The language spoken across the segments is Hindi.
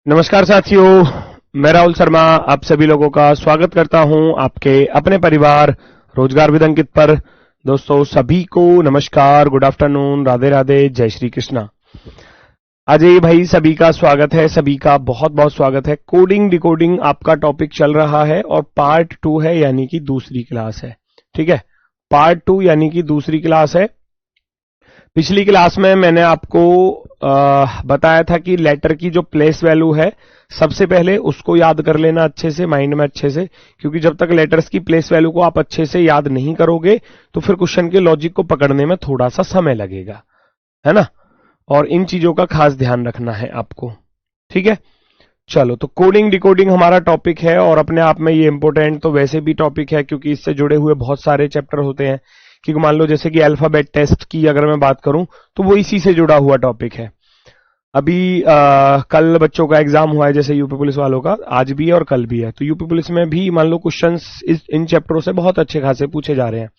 नमस्कार साथियों, मैं राहुल शर्मा आप सभी लोगों का स्वागत करता हूं आपके अपने परिवार रोजगार विद अंकित पर। दोस्तों सभी को नमस्कार, गुड आफ्टरनून, राधे राधे, जय श्री कृष्णा। अजय भाई सभी का स्वागत है, सभी का बहुत बहुत स्वागत है। कोडिंग डिकोडिंग आपका टॉपिक चल रहा है और पार्ट 2 है, यानी कि दूसरी क्लास है। ठीक है, पार्ट 2 यानी कि दूसरी क्लास है। पिछली क्लास में मैंने आपको बताया था कि लेटर की जो प्लेस वैल्यू है सबसे पहले उसको याद कर लेना अच्छे से, माइंड में अच्छे से, क्योंकि जब तक लेटर्स की प्लेस वैल्यू को आप अच्छे से याद नहीं करोगे तो फिर क्वेश्चन के लॉजिक को पकड़ने में थोड़ा सा समय लगेगा, है ना। और इन चीजों का खास ध्यान रखना है आपको। ठीक है, चलो, तो कोडिंग डिकोडिंग हमारा टॉपिक है और अपने आप में ये इंपॉर्टेंट तो वैसे भी टॉपिक है, क्योंकि इससे जुड़े हुए बहुत सारे चैप्टर होते हैं। क्योंकि मान लो जैसे कि अल्फाबेट टेस्ट की अगर मैं बात करूं तो वो इसी से जुड़ा हुआ टॉपिक है। अभी कल बच्चों का एग्जाम हुआ है, जैसे यूपी पुलिस वालों का आज भी है और कल भी है। तो यूपी पुलिस में भी मान लो क्वेश्चंस इन चैप्टरों से बहुत अच्छे खासे पूछे जा रहे हैं,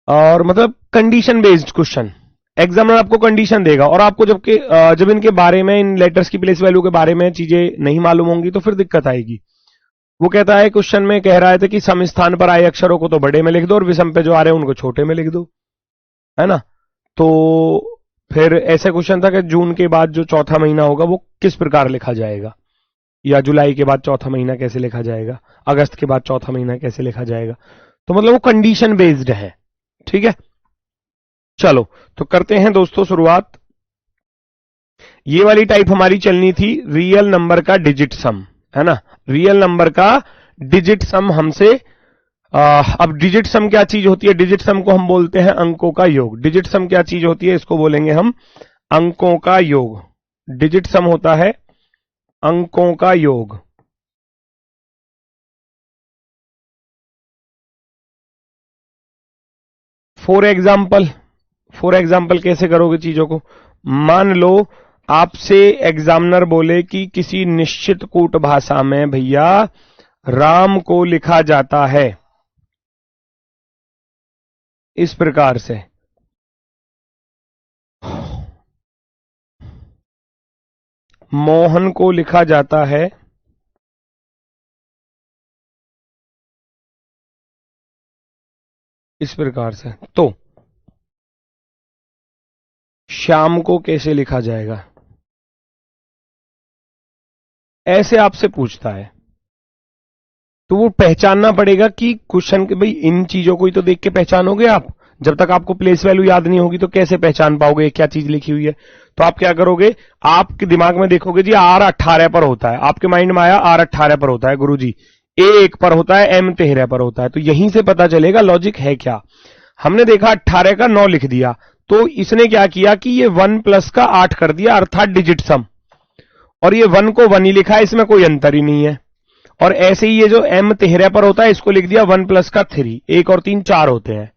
और मतलब कंडीशन बेस्ड क्वेश्चन। एग्जामिनर आपको कंडीशन देगा और आपको जब इनके बारे में, इन लेटर्स की प्लेस वैल्यू के बारे में चीजें नहीं मालूम होंगी तो फिर दिक्कत आएगी। वो कहता है, क्वेश्चन में कह रहा है कि सम स्थान पर आए अक्षरों को तो बड़े में लिख दो और विषम पे जो आ रहे हैं उनको छोटे में लिख दो, है ना। तो फिर ऐसे क्वेश्चन था कि जून के बाद जो चौथा महीना होगा वो किस प्रकार लिखा जाएगा, या जुलाई के बाद चौथा महीना कैसे लिखा जाएगा, अगस्त के बाद चौथा महीना कैसे लिखा जाएगा। तो मतलब वो कंडीशन बेस्ड है। ठीक है, चलो तो करते हैं दोस्तों शुरुआत। ये वाली टाइप हमारी चलनी थी रियल नंबर का डिजिट सम, है ना। रियल नंबर का डिजिट सम हमसे अब डिजिट सम क्या चीज होती है? डिजिट सम को हम बोलते हैं अंकों का योग। डिजिट सम क्या चीज होती है? इसको बोलेंगे हम अंकों का योग। डिजिट सम होता है अंकों का योग। फॉर एग्जाम्पल कैसे करोगे चीजों को? मान लो आपसे एग्जामिनर बोले कि किसी निश्चित कूट भाषा में भैया राम को लिखा जाता है इस प्रकार से, मोहन को लिखा जाता है इस प्रकार से, तो श्याम को कैसे लिखा जाएगा? ऐसे आपसे पूछता है तो वो पहचानना पड़ेगा कि क्वेश्चन के, भाई इन चीजों को ही तो देख के पहचानोगे आप। जब तक आपको प्लेस वैल्यू याद नहीं होगी तो कैसे पहचान पाओगे क्या चीज लिखी हुई है? तो आप क्या करोगे, आपके दिमाग में देखोगे जी R18 पर होता है, आपके माइंड में आया R18 पर होता है गुरुजी, A1 पर होता है, M13 पर होता है। तो यहीं से पता चलेगा लॉजिक है क्या। हमने देखा 18 का 9 लिख दिया, तो इसने क्या किया कि ये 1 प्लस का 8 कर दिया, अर्थात डिजिट सम, और ये 1 को 1 ही लिखा है, इसमें कोई अंतर ही नहीं है। और ऐसे ही ये जो M13 पर होता है इसको लिख दिया 1 प्लस का 3, 1 और 3 4 होते हैं।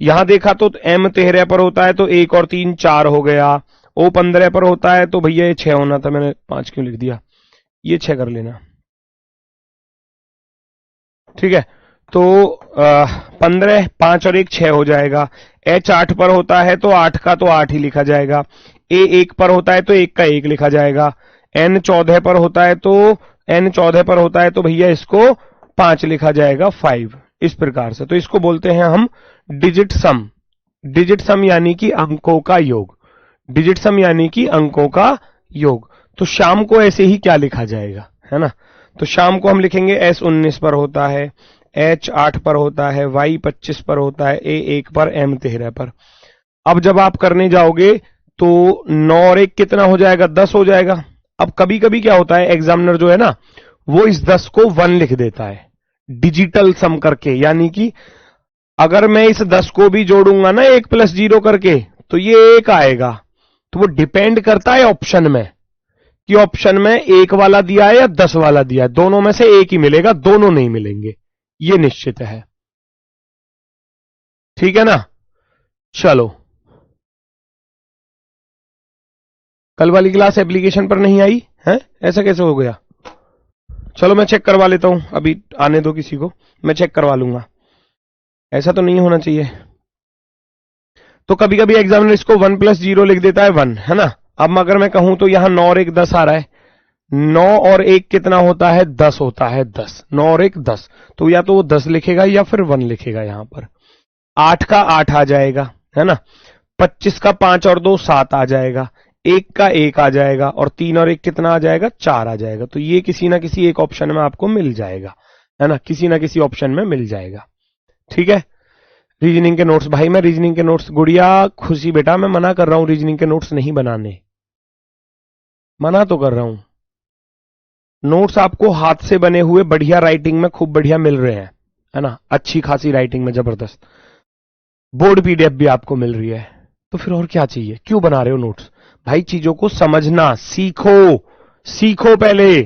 यहां देखा तो M13 पर होता है तो 1 और 3 4 हो गया। O15 पर होता है तो भैया ये 6 होना था, मैंने 5 क्यों लिख दिया, ये 6 कर लेना। ठीक है, तो 15, 5 और 1 6 हो जाएगा। H8 पर होता है तो 8 का तो 8 ही लिखा जाएगा। A1 पर होता है तो 1 का 1 लिखा जाएगा। N14 पर होता है तो भैया इसको 5 लिखा जाएगा, 5, इस प्रकार से। तो इसको बोलते हैं हम डिजिट सम। डिजिट सम यानी कि अंकों का योग। डिजिट सम यानी कि अंकों का योग। तो शाम को ऐसे ही क्या लिखा जाएगा, है ना। तो शाम को हम लिखेंगे S19 पर होता है, H8 पर होता है, Y25 पर होता है, A1 पर, M13 पर। अब जब आप करने जाओगे तो 9 और 1 कितना हो जाएगा? 10 हो जाएगा। अब कभी कभी क्या होता है, एग्जामिनर जो है ना वो इस 10 को 1 लिख देता है डिजिटल सम करके, यानी कि अगर मैं इस 10 को भी जोड़ूंगा ना 1 + 0 करके तो ये 1 आएगा। तो वो डिपेंड करता है ऑप्शन में कि ऑप्शन में 1 वाला दिया है या 10 वाला दिया है, दोनों में से एक ही मिलेगा, दोनों नहीं मिलेंगे, ये निश्चित है। ठीक है ना। चलो, कल वाली क्लास एप्लीकेशन पर नहीं आई है, ऐसा कैसे हो गया? चलो मैं चेक करवा लेता हूं, अभी आने दो किसी को, मैं चेक करवा लूंगा। ऐसा तो नहीं होना चाहिए। तो कभी कभी एग्जामिनर इसको 1 + 0 लिख देता है 1, है ना। अब अगर मैं कहूं तो यहां 9 और 1 10 आ रहा है, 9 और 1 कितना होता है? 10 होता है। 10, 9 और 1 10, तो या तो वो 10 लिखेगा या फिर 1 लिखेगा यहां पर। 8 का 8 आ जाएगा, है ना। 25 का 5 और 2 7 आ जाएगा। 1 का 1 आ जाएगा, और 3 और 1 कितना आ जाएगा? 4 आ जाएगा। तो ये किसी ना किसी एक ऑप्शन में आपको मिल जाएगा, है ना, किसी ना किसी ऑप्शन में मिल जाएगा। ठीक है। रीजनिंग के नोट्स, भाई मैं रीजनिंग के नोट्स, गुड़िया खुशी बेटा मैं मना कर रहा हूं रीजनिंग के नोट्स नहीं बनाने, मना तो कर रहा हूं। नोट्स आपको हाथ से बने हुए बढ़िया राइटिंग में खूब बढ़िया मिल रहे हैं, है ना, अच्छी खासी राइटिंग में जबरदस्त। बोर्ड पीडीएफ भी आपको मिल रही है, तो फिर और क्या चाहिए? क्यों बना रहे हो नोट्स? भाई चीजों को समझना सीखो, सीखो पहले।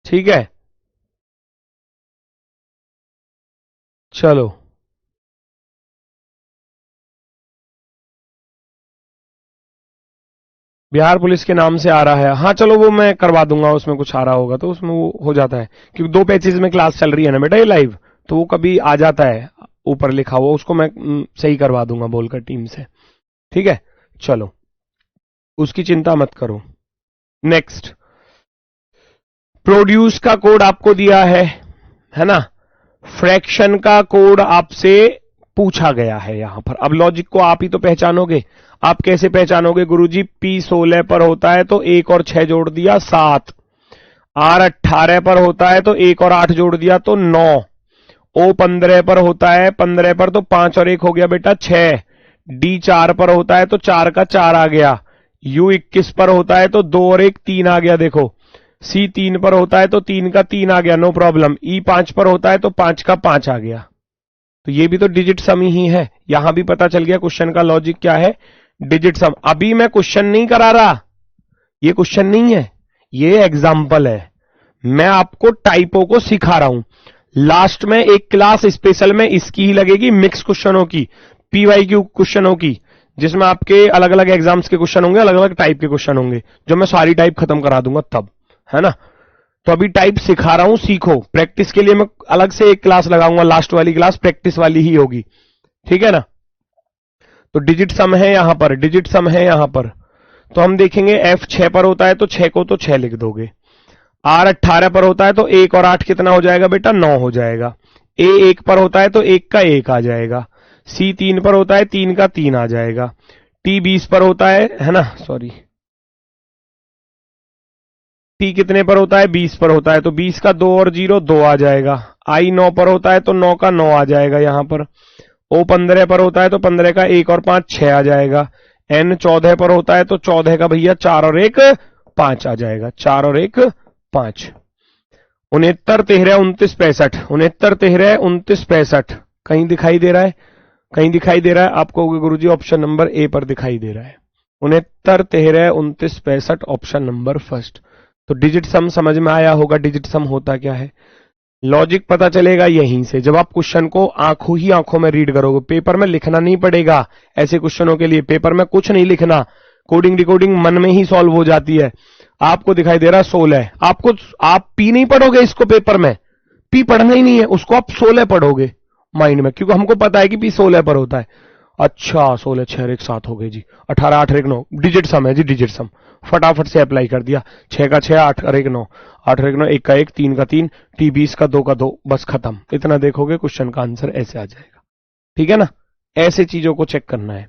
ठीक है, चलो। बिहार पुलिस के नाम से आ रहा है, हाँ चलो वो मैं करवा दूंगा, उसमें कुछ आ रहा होगा तो उसमें वो हो जाता है, क्योंकि 2 पैचेज में क्लास चल रही है ना बेटा ये लाइव, तो वो कभी आ जाता है ऊपर लिखा हुआ, उसको मैं सही करवा दूंगा बोलकर टीम से। ठीक है, चलो उसकी चिंता मत करो। नेक्स्ट, प्रोड्यूस का कोड आपको दिया है ना। फ्रैक्शन का कोड आपसे पूछा गया है यहां पर। अब लॉजिक को आप ही तो पहचानोगे। आप कैसे पहचानोगे? गुरुजी P 16 पर होता है तो 1 और 6 जोड़ दिया 7, R 18 पर होता है तो 1 और 8 जोड़ दिया तो 9, O 15 पर होता है 15 पर तो 5 और 1 हो गया बेटा 6, D 4 पर होता है तो 4 का 4 आ गया, U 21 पर होता है तो 2 और 1 3 आ गया देखो, C 3 पर होता है तो 3 का 3 आ गया, नो प्रॉब्लम। E 5 पर होता है तो 5 का 5 आ गया। तो ये भी तो डिजिट सम ही है, यहां भी पता चल गया क्वेश्चन का लॉजिक क्या है, डिजिट सम। अभी मैं क्वेश्चन नहीं करा रहा, ये क्वेश्चन नहीं है, ये एग्जाम्पल है, मैं आपको टाइपों को सिखा रहा हूं। लास्ट में एक क्लास स्पेशल में इसकी ही लगेगी, मिक्स क्वेश्चनों की, PYQ क्वेश्चनों की, जिसमें आपके अलग अलग एग्जाम्स के क्वेश्चन होंगे, अलग अलग टाइप के क्वेश्चन होंगे, जो मैं सारी टाइप खत्म करा दूंगा तब, है ना। तो अभी टाइप सिखा रहा हूं, सीखो। प्रैक्टिस के लिए मैं अलग से एक क्लास लगाऊंगा, लास्ट वाली क्लास प्रैक्टिस वाली ही होगी, ठीक है ना। तो डिजिट सम है यहां पर, डिजिट सम है यहां पर। तो हम देखेंगे F 6 पर होता है तो 6 को तो 6 लिख दोगे, R 18 पर होता है तो 1 और 8 कितना हो जाएगा बेटा? 9 हो जाएगा। A 1 पर होता है तो 1 का 1 आ जाएगा, C 3 पर होता है 3 का 3 आ जाएगा, T 20 पर होता है ना, सॉरी, T कितने पर होता है? 20 पर होता है तो 20 का 2 और 0 2 आ जाएगा। I 9 पर होता है तो 9 का 9 आ जाएगा यहां पर। O 15 पर होता है तो 15 का 1 और 5 6 आ जाएगा। N 14 पर होता है तो 14 का भैया 4 और 1 5 आ जाएगा, 4 और 1 5। 69 13 29 65, 69 13 29 65 कहीं दिखाई दे रहा है? कहीं दिखाई दे रहा है आपको? गुरुजी ऑप्शन नंबर ए पर दिखाई दे रहा है, 69 13 29 65 ऑप्शन नंबर फर्स्ट। तो डिजिट सम समझ में आया होगा, डिजिट सम होता क्या है, लॉजिक पता चलेगा यहीं से। जब आप क्वेश्चन को आंखों ही आंखों में रीड करोगे, पेपर में लिखना नहीं पड़ेगा ऐसे क्वेश्चनों के लिए, पेपर में कुछ नहीं लिखना, कोडिंग डिकोडिंग मन में ही सॉल्व हो जाती है। आपको दिखाई दे रहा है 16, आपको, आप पी नहीं पढ़ोगे इसको पेपर में, पी पढ़ना ही नहीं है उसको, आप 16 पढ़ोगे माइंड में, क्योंकि हमको पता है कि पी 16 पर होता है। अच्छा 16 6 1 7 हो गए जी, 18 8 1 9 डिजिट सम है जी, डिजिट सम फटाफट से अप्लाई कर दिया। 6 का 6 8 और 1 9, 8 और 1 9, 1 का 1 3 का 3, T 20 का 2 का 2, बस खत्म। इतना देखोगे क्वेश्चन का आंसर ऐसे आ जाएगा, ठीक है ना। ऐसे चीजों को चेक करना है।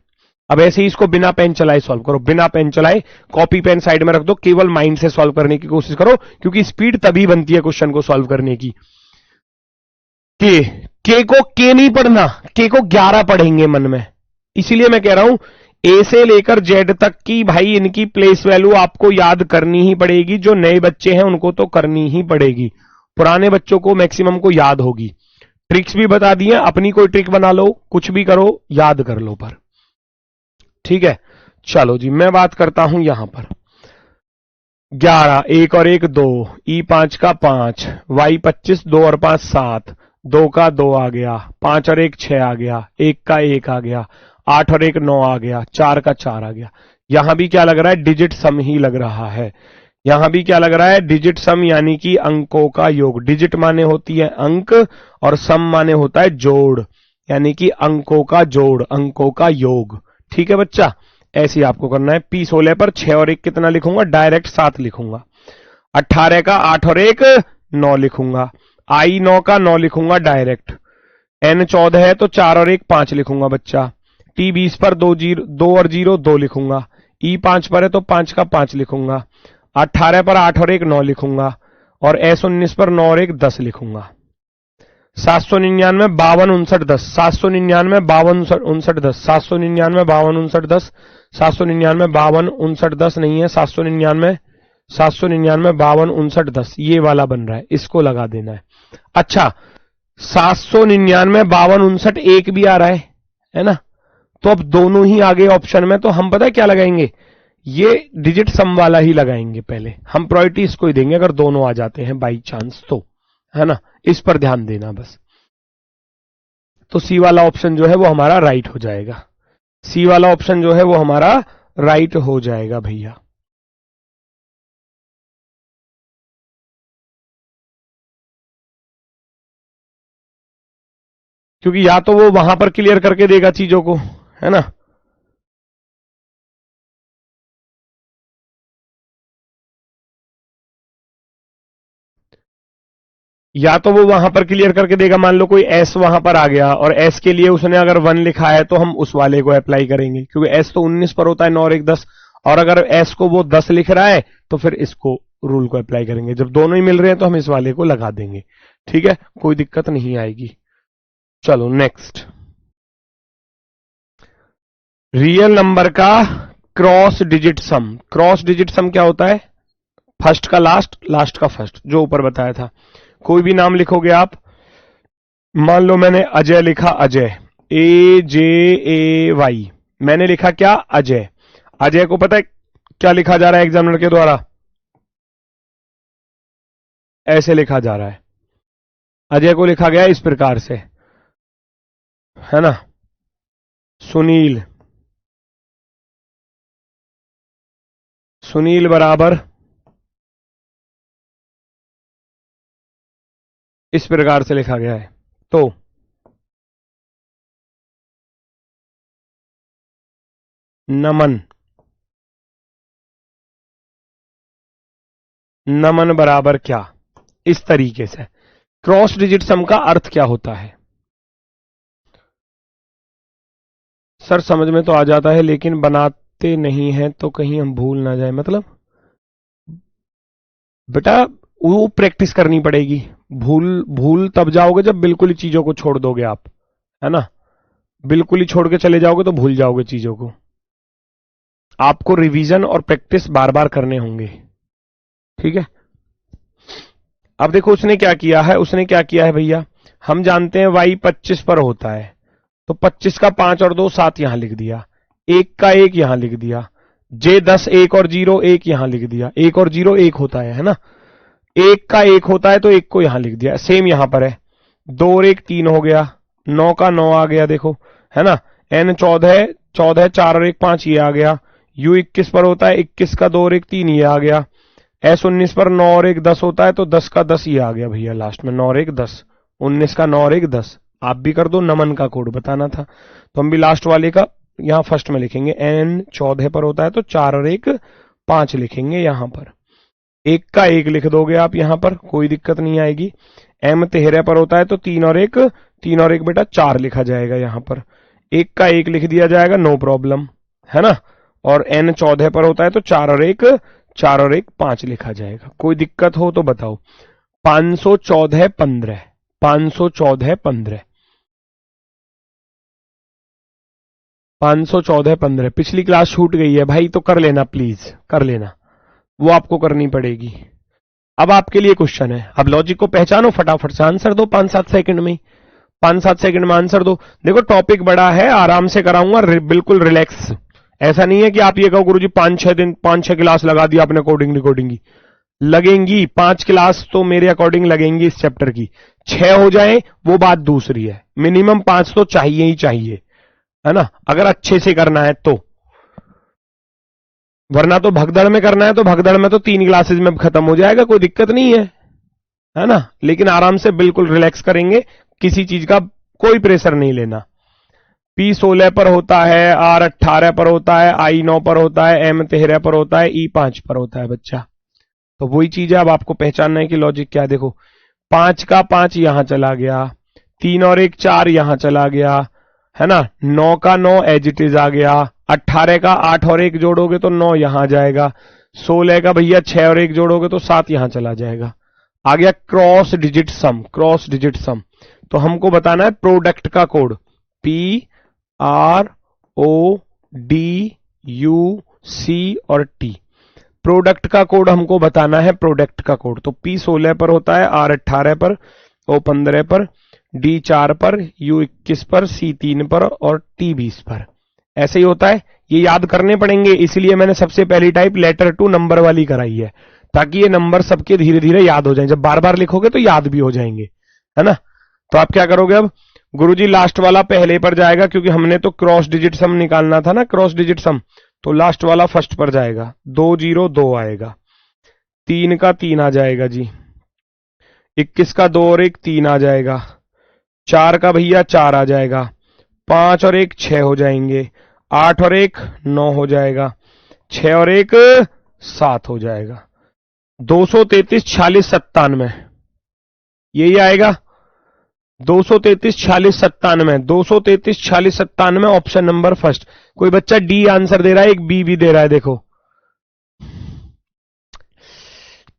अब ऐसे ही इसको बिना पेन चलाए सॉल्व करो, बिना पेन चलाए, कॉपी पेन साइड में रख दो, केवल माइंड से सॉल्व करने की कोशिश करो, क्योंकि स्पीड तभी बनती है क्वेश्चन को सॉल्व करने की। के को के नहीं पढ़ना, के को 11 पढ़ेंगे मन में, इसीलिए मैं कह रहा हूं ए से लेकर जेड तक की भाई इनकी प्लेस वैल्यू आपको याद करनी ही पड़ेगी। जो नए बच्चे हैं उनको तो करनी ही पड़ेगी, पुराने बच्चों को मैक्सिमम को याद होगी। ट्रिक्स भी बता दिए, अपनी कोई ट्रिक बना लो, कुछ भी करो, याद कर लो पर, ठीक है। चलो जी, मैं बात करता हूं यहां पर 11 1 और 1 2, E 5 का 5, Y 25 2 और 5 7, 2 का 2 आ गया, 5 और 1 6 आ गया, 1 का 1 आ गया, 8 और 1 9 आ गया, 4 का 4 आ गया। यहां भी क्या लग रहा है? डिजिट सम ही लग रहा है। यहां भी क्या लग रहा है? डिजिट सम, यानी कि अंकों का योग। डिजिट माने होती है अंक और सम माने होता है जोड़, यानी कि अंकों का जोड़, अंकों का योग, ठीक है बच्चा। ऐसे ही आपको करना है। पी 16 पर 6 और 1 कितना लिखूंगा, डायरेक्ट 7 लिखूंगा। 18 का 8 और 1 9 लिखूंगा। आई 9 का 9 लिखूंगा डायरेक्ट। एन 14 है तो 4 और 1 5 लिखूंगा बच्चा। टी 20 पर 2 और 0 2 लिखूंगा। ई 5 पर है तो 5 का 5 लिखूंगा। 18 पर 8 और 1 9 लिखूंगा। और एस 19 पर 9 और 1 10 लिखूंगा। 799 52 59 10, 799 52 59 10, 799 52 59 10, 799 52 59 10 नहीं है, 799 52 59 ये वाला बन रहा है, इसको लगा देना है। अच्छा 799 52 59 एक भी आ रहा है ना, तो अब दोनों ही आगे ऑप्शन में, तो हम पता है क्या लगाएंगे, ये डिजिट सम वाला ही लगाएंगे। पहले हम प्रायोरिटी इसको ही देंगे अगर दोनों आ जाते हैं बाई चांस तो, है ना, इस पर ध्यान देना बस। तो सी वाला ऑप्शन जो है वो हमारा राइट हो जाएगा। सी वाला ऑप्शन जो है वो हमारा राइट हो जाएगा भैया। क्योंकि या तो वो वहां पर क्लियर करके देगा चीजों को, है ना, या तो वो वहां पर क्लियर करके देगा। मान लो कोई एस वहां पर आ गया और एस के लिए उसने अगर 1 लिखा है तो हम उस वाले को अप्लाई करेंगे, क्योंकि एस तो 19 पर होता है, 9 और 1 10, और अगर एस को वो 10 लिख रहा है तो फिर इसको रूल को अप्लाई करेंगे। जब दोनों ही मिल रहे हैं तो हम इस वाले को लगा देंगे। ठीक है, कोई दिक्कत नहीं आएगी। चलो नेक्स्ट, रियल नंबर का क्रॉस डिजिट सम। क्रॉस डिजिट सम क्या होता है, फर्स्ट का लास्ट, लास्ट का फर्स्ट, जो ऊपर बताया था। कोई भी नाम लिखोगे आप, मान लो मैंने अजय लिखा, अजय AJAY, मैंने लिखा क्या, अजय। अजय को पता है क्या लिखा जा रहा है एग्जामिनर के द्वारा, ऐसे लिखा जा रहा है। अजय को लिखा गया इस प्रकार से, है ना, सुनील, सुनील बराबर इस प्रकार से लिखा गया है। तो नमन, नमन बराबर क्या, इस तरीके से। क्रॉस डिजिट सम का अर्थ क्या होता है सर, समझ में तो आ जाता है लेकिन बनाते नहीं है तो कहीं हम भूल ना जाए। मतलब बेटा वो प्रैक्टिस करनी पड़ेगी। भूल भूल तब जाओगे जब बिल्कुल ही चीजों को छोड़ दोगे आप, है ना, बिल्कुल ही छोड़ के चले जाओगे तो भूल जाओगे चीजों को। आपको रिवीजन और प्रैक्टिस बार बार करने होंगे। ठीक है, अब देखो उसने क्या किया है, उसने क्या किया है भैया, हम जानते हैं y 25 पर होता है, तो 25 का 5 और 2 7 यहां लिख दिया, 1 का 1 यहां लिख दिया, J 10 1 और 0 1 यहां लिख दिया, 1 और 0 1 होता है ना, 1 का 1 होता है तो 1 को यहां लिख दिया। सेम यहां पर है, 2 और 1 3 हो गया, 9 का 9 आ गया देखो, है ना, N 14 14 4 और 1 5 ये आ गया। U 21 पर होता है, 21 का 2 और 1 3 ये आ गया। S 19 पर 9 और 1 10 होता है तो 10 का 10 ये आ गया भैया लास्ट में, 9 और 1 10, 19 का 9 और 1 10। आप भी कर दो, नमन का कोड बताना था तो हम भी लास्ट वाले का यहां फर्स्ट में लिखेंगे। N 14 पर होता है तो 4 और 1 5 लिखेंगे यहां पर, 1 का 1 लिख दोगे आप यहां पर, कोई दिक्कत नहीं आएगी। M 13 पर होता है तो 3 और 1 बेटा 4 लिखा जाएगा यहां पर, 1 का 1 लिख दिया जाएगा, नो प्रॉब्लम, है ना। और N 14 पर होता है तो 4 और 1 5 लिखा जाएगा। कोई दिक्कत हो तो बताओ। 514 15, 514 15, 514 15। पिछली क्लास छूट गई है भाई तो कर लेना, प्लीज कर लेना, वो आपको करनी पड़ेगी। अब आपके लिए क्वेश्चन है, अब लॉजिक को पहचानो, फटाफट से आंसर दो 5-7 सेकंड में, 5-7 सेकंड में आंसर दो। देखो टॉपिक बड़ा है, आराम से कराऊंगा, बिल्कुल रिलैक्स। ऐसा नहीं है कि आप ये कहो गुरुजी 5-6 क्लास लगा दी आपने कोडिंग रिकॉर्डिंग की, लगेंगी 5 क्लास तो मेरे अकॉर्डिंग लगेंगी इस चैप्टर की। 6 हो जाए वो बात दूसरी है, मिनिमम 5 तो चाहिए ही चाहिए, है ना, अगर अच्छे से करना है तो। वरना तो भगदड़ में करना है तो भगदड़ में तो 3 क्लासेज में खत्म हो जाएगा, कोई दिक्कत नहीं है ना। लेकिन आराम से बिल्कुल रिलैक्स करेंगे, किसी चीज का कोई प्रेशर नहीं लेना। P 16 पर होता है, R 18 पर होता है, I 9 पर होता है, M 13 पर होता है, E 5 पर होता है बच्चा। तो वही चीज है, अब आपको पहचानना है कि लॉजिक क्या है। देखो 5 का 5 यहां चला गया, 3 और 1 4 यहां चला गया, है ना, 9 का 9 एज इट इज आ गया, 18 का 8 और 1 जोड़ोगे तो 9 यहां जाएगा, 16 का भैया 6 और 1 जोड़ोगे तो 7 यहां चला जाएगा। आ गया क्रॉस डिजिट सम, क्रॉस डिजिट सम। तो हमको बताना है प्रोडक्ट का कोड, PRODUC और T। प्रोडक्ट का कोड हमको बताना है, प्रोडक्ट का कोड। तो P 16 पर होता है, R 18 पर, O 15 पर, D 4 पर, U 21 पर, C 3 पर और T 20 पर। ऐसे ही होता है, ये याद करने पड़ेंगे, इसलिए मैंने सबसे पहली टाइप लेटर टू नंबर वाली कराई है, ताकि ये नंबर सबके धीरे धीरे याद हो जाएं। जब बार बार लिखोगे तो याद भी हो जाएंगे, है ना। तो आप क्या करोगे, अब गुरुजी लास्ट वाला पहले पर जाएगा, क्योंकि हमने तो क्रॉस डिजिट सम निकालना था ना, क्रॉस डिजिट सम। तो लास्ट वाला फर्स्ट पर जाएगा, 2 0 2 आएगा, 3 का 3 आ जाएगा जी, 21 का 2 और 1 3 आ जाएगा, 4 का भैया 4 आ जाएगा, 5 और 1 6 हो जाएंगे, 8 और 1 9 हो जाएगा, 6 और 1 7 हो जाएगा। 233 46 97 यही आएगा, 233 46 97, 233 46 97 ऑप्शन नंबर फर्स्ट। कोई बच्चा डी आंसर दे रहा है, एक बी भी दे रहा है। देखो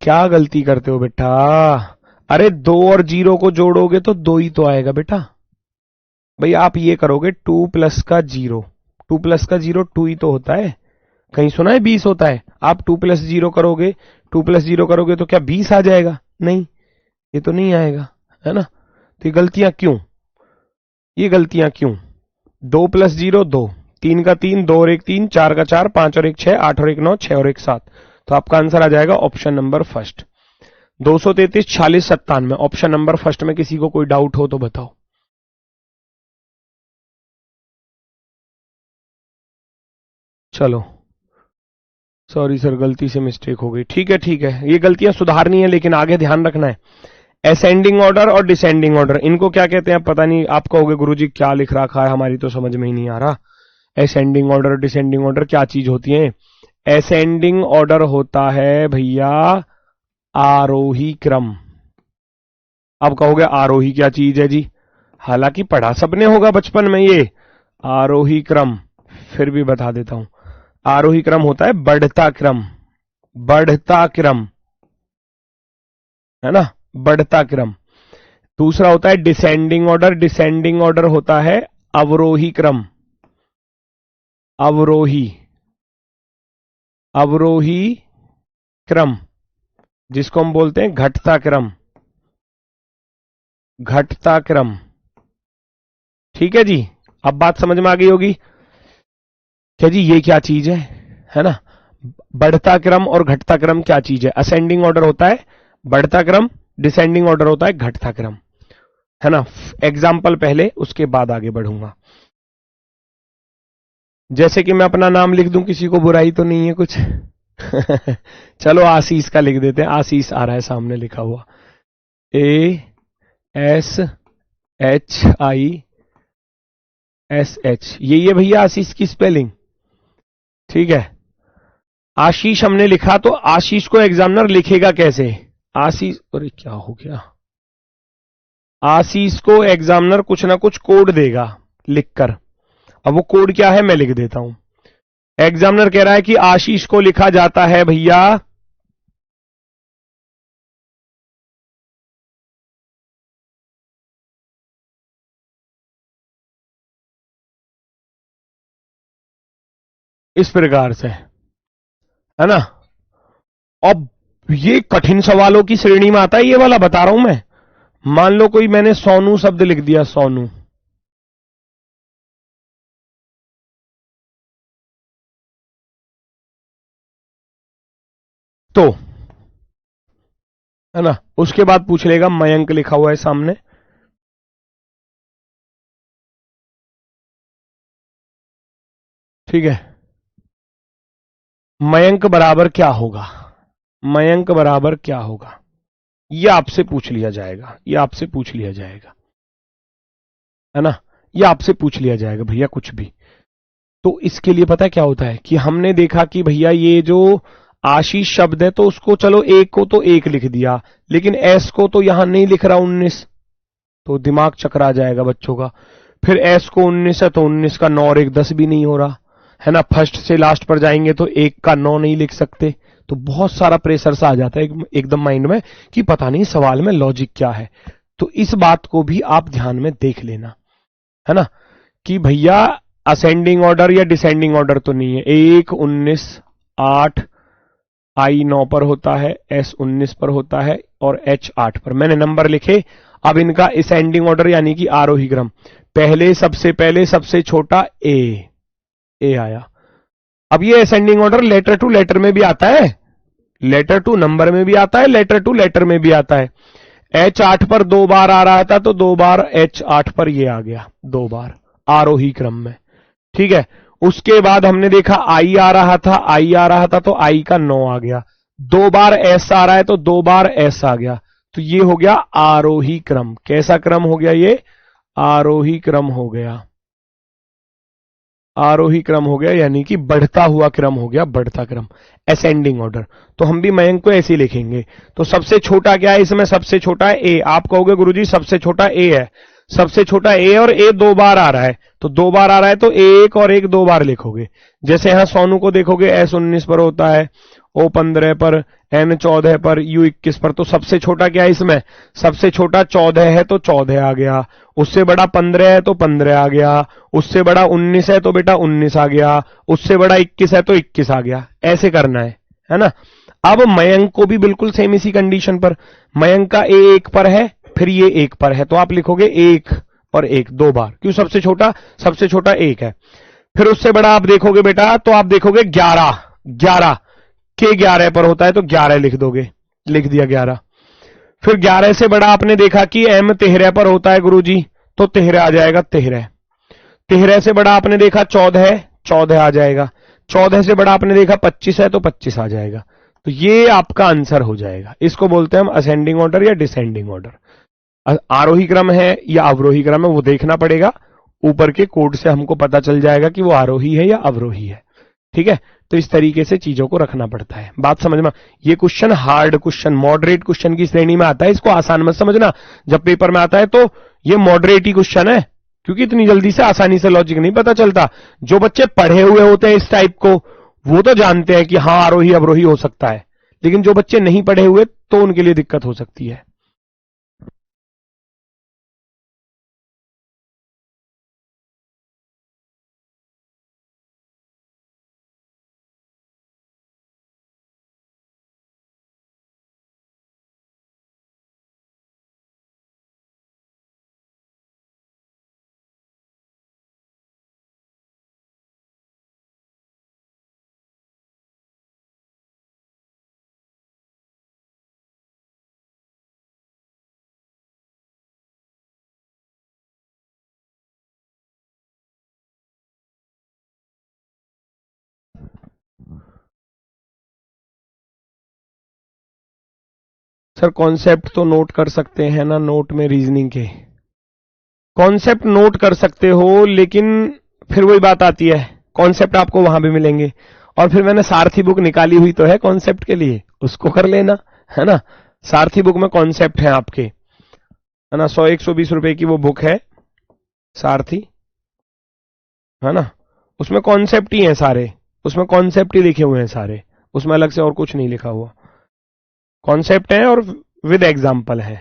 क्या गलती करते हो बेटा, अरे 2 और 0 को जोड़ोगे तो 2 ही तो आएगा बेटा। भाई आप ये करोगे 2 प्लस का 0, 2 प्लस का 0 2 ही तो होता है, कहीं सुना है 20 होता है। आप 2 प्लस 0 करोगे, 2 प्लस 0 करोगे तो क्या 20 आ जाएगा? नहीं, ये तो नहीं आएगा, है ना। तो ये गलतियां क्यों, ये गलतियां क्यों? 2 प्लस 0 2, 3 का 3, 2 और 1 3, 4 का 4, 5 और 1 6, 8 और 1 9, 6 और 1 7। तो आपका आंसर आ जाएगा option number first, 233 46 97 option number first में। किसी को कोई डाउट हो तो बताओ। चलो सॉरी सर, गलती से मिस्टेक हो गई। ठीक है ठीक है, ये गलतियां सुधारनी है, लेकिन आगे ध्यान रखना है। असेंडिंग ऑर्डर और डिसेंडिंग ऑर्डर, इनको क्या कहते हैं पता नहीं। आप कहोगे गुरुजी क्या लिख रखा है, हमारी तो समझ में ही नहीं आ रहा। असेंडिंग ऑर्डर डिसेंडिंग ऑर्डर क्या चीज होती है? असेंडिंग ऑर्डर होता है भैया आरोही क्रम। अब कहोगे आरोही क्या चीज है जी, हालांकि पढ़ा सबने होगा बचपन में ये आरोही क्रम, फिर भी बता देता हूं। आरोही क्रम होता है बढ़ता क्रम, बढ़ता क्रम, है ना, बढ़ता क्रम। दूसरा होता है डिसेंडिंग ऑर्डर, डिसेंडिंग ऑर्डर होता है अवरोही क्रम, अवरोही, अवरोही क्रम, जिसको हम बोलते हैं घटता क्रम, घटता क्रम। ठीक है जी, अब बात समझ में आ गई होगी क्या जी, ये क्या चीज है ना। बढ़ता क्रम और घटता क्रम क्या चीज है? असेंडिंग ऑर्डर होता है बढ़ता क्रम, डिसेंडिंग ऑर्डर होता है घटता क्रम, है ना। एग्जाम्पल पहले, उसके बाद आगे बढ़ूंगा। जैसे कि मैं अपना नाम लिख दूं, किसी को बुराई तो नहीं है कुछ? चलो आशीष का लिख देते हैं, आशीष आ रहा है सामने लिखा हुआ, ASHISH, यही है भैया आशीष की स्पेलिंग। ठीक है, आशीष हमने लिखा, तो आशीष को एग्जामिनर लिखेगा कैसे? आशीष, अरे क्या हो गया, आशीष को एग्जामिनर कुछ ना कुछ कोड देगा लिखकर। अब वो कोड क्या है मैं लिख देता हूं। एग्जामिनर कह रहा है कि आशीष को लिखा जाता है भैया इस प्रकार से, है ना। अब ये कठिन सवालों की श्रेणी में आता है, ये वाला बता रहा हूं मैं। मान लो कोई मैंने सोनू शब्द लिख दिया, सोनू, तो है ना, उसके बाद पूछ लेगा मयंक लिखा हुआ है सामने, ठीक है। मयंक बराबर क्या होगा, मयंक बराबर क्या होगा, ये आपसे पूछ लिया जाएगा, ये आपसे पूछ लिया जाएगा, है ना। या आपसे पूछ लिया जाएगा भैया कुछ भी। तो इसके लिए पता है क्या होता है कि हमने देखा कि भैया ये जो आशीष शब्द है तो उसको चलो एक को तो एक लिख दिया, लेकिन एस को तो यहां नहीं लिख रहा 19, तो दिमाग चकरा जाएगा बच्चों का। फिर एस को 19 है तो 19 का 9 और 1 10 भी नहीं हो रहा है ना। फर्स्ट से लास्ट पर जाएंगे तो 1 का 9 नहीं लिख सकते। तो बहुत सारा प्रेशर सा आ जाता है एकदम माइंड में कि पता नहीं सवाल में लॉजिक क्या है। तो इस बात को भी आप ध्यान में देख लेना, है ना, कि भैया असेंडिंग ऑर्डर या डिसेंडिंग ऑर्डर तो नहीं है। 1 19 8 आई 9 पर होता है, एस 19 पर होता है और एच 8 पर। मैंने नंबर लिखे। अब इनका असेंडिंग ऑर्डर यानी कि आरोही क्रम, पहले सबसे छोटा ए आया। अब ये ascending order letter to letter में भी आता है, लेटर टू नंबर में भी आता है, लेटर टू लेटर में भी आता है। एच 8 पर 2 बार आ रहा था तो 2 बार एच 8 पर ये आ गया, 2 बार आरोही क्रम में, ठीक है। उसके बाद हमने देखा आई आ रहा था तो आई का 9 आ गया। 2 बार एस आ रहा है तो 2 बार एस आ गया, तो ये हो गया आरोही क्रम। कैसा क्रम हो गया ये? आरोही क्रम हो गया। आरोही क्रम हो गया यानी कि बढ़ता हुआ क्रम हो गया, बढ़ता क्रम, असेंडिंग ऑर्डर। तो हम भी मयंक को ऐसे ही लिखेंगे। तो सबसे छोटा क्या है इसमें? सबसे छोटा है ए। आप कहोगे गुरुजी सबसे छोटा ए है, सबसे छोटा ए और ए 2 बार आ रहा है, तो 2 बार आ रहा है तो एक और एक 2 बार लिखोगे। जैसे यहां सोनू को देखोगे एस 19 पर होता है, ओ 15 पर, एन 14 पर, यू 21 पर। तो सबसे छोटा क्या है इसमें? सबसे छोटा 14 है तो 14 आ गया, उससे बड़ा 15 है तो 15 आ गया, उससे बड़ा 19 है तो बेटा 19 आ गया, उससे बड़ा 21 है तो 21 आ गया। ऐसे करना है ना। अब मयंक को भी बिल्कुल सेम इसी कंडीशन पर, मयंक का ए 1 पर है, फिर ये 1 पर है, तो आप लिखोगे 1 और 1 2 बार। क्यों? सबसे छोटा 1 है। फिर उससे बड़ा आप देखोगे बेटा तो आप देखोगे 11 के 11 पर होता है तो 11 लिख दोगे, लिख दिया 11। फिर 11 से बड़ा आपने देखा कि एम 13 पर होता है गुरुजी, तो 13 आ जाएगा 13। 13 से बड़ा आपने देखा 14 आ जाएगा। 14 से बड़ा आपने देखा 25 है तो 25 आ जाएगा। तो ये आपका आंसर हो जाएगा। इसको बोलते हैं हम असेंडिंग ऑर्डर या डिसेंडिंग ऑर्डर। आरोही क्रम है या अवरोही क्रम है वो देखना पड़ेगा, ऊपर के कोड से हमको पता चल जाएगा कि वो आरोही है या अवरोही है, ठीक है। तो इस तरीके से चीजों को रखना पड़ता है। बात समझ में? ये question hard question, moderate question की श्रेणी में आता है, इसको आसान मत समझना। जब पेपर में आता है तो ये मॉडरेट ही क्वेश्चन है, क्योंकि इतनी जल्दी से आसानी से लॉजिक नहीं पता चलता। जो बच्चे पढ़े हुए होते हैं इस टाइप को वो तो जानते हैं कि हाँ आरोही अवरोही हो सकता है, लेकिन जो बच्चे नहीं पढ़े हुए तो उनके लिए दिक्कत हो सकती है। सर कॉन्सेप्ट तो नोट कर सकते हैं ना, नोट में रीजनिंग के कॉन्सेप्ट नोट कर सकते हो, लेकिन फिर वही बात आती है, कॉन्सेप्ट आपको वहां भी मिलेंगे। और फिर मैंने सारथी बुक निकाली हुई तो है कॉन्सेप्ट के लिए, उसको कर लेना, है ना। सारथी बुक में कॉन्सेप्ट है आपके, है ना। 100-120 रुपए की वो बुक है सारथी, है ना। उसमें कॉन्सेप्ट ही है सारे, उसमें कॉन्सेप्ट ही लिखे हुए हैं सारे, उसमें अलग से और कुछ नहीं लिखा हुआ। कॉन्सेप्ट है और विद एग्जाम्पल है,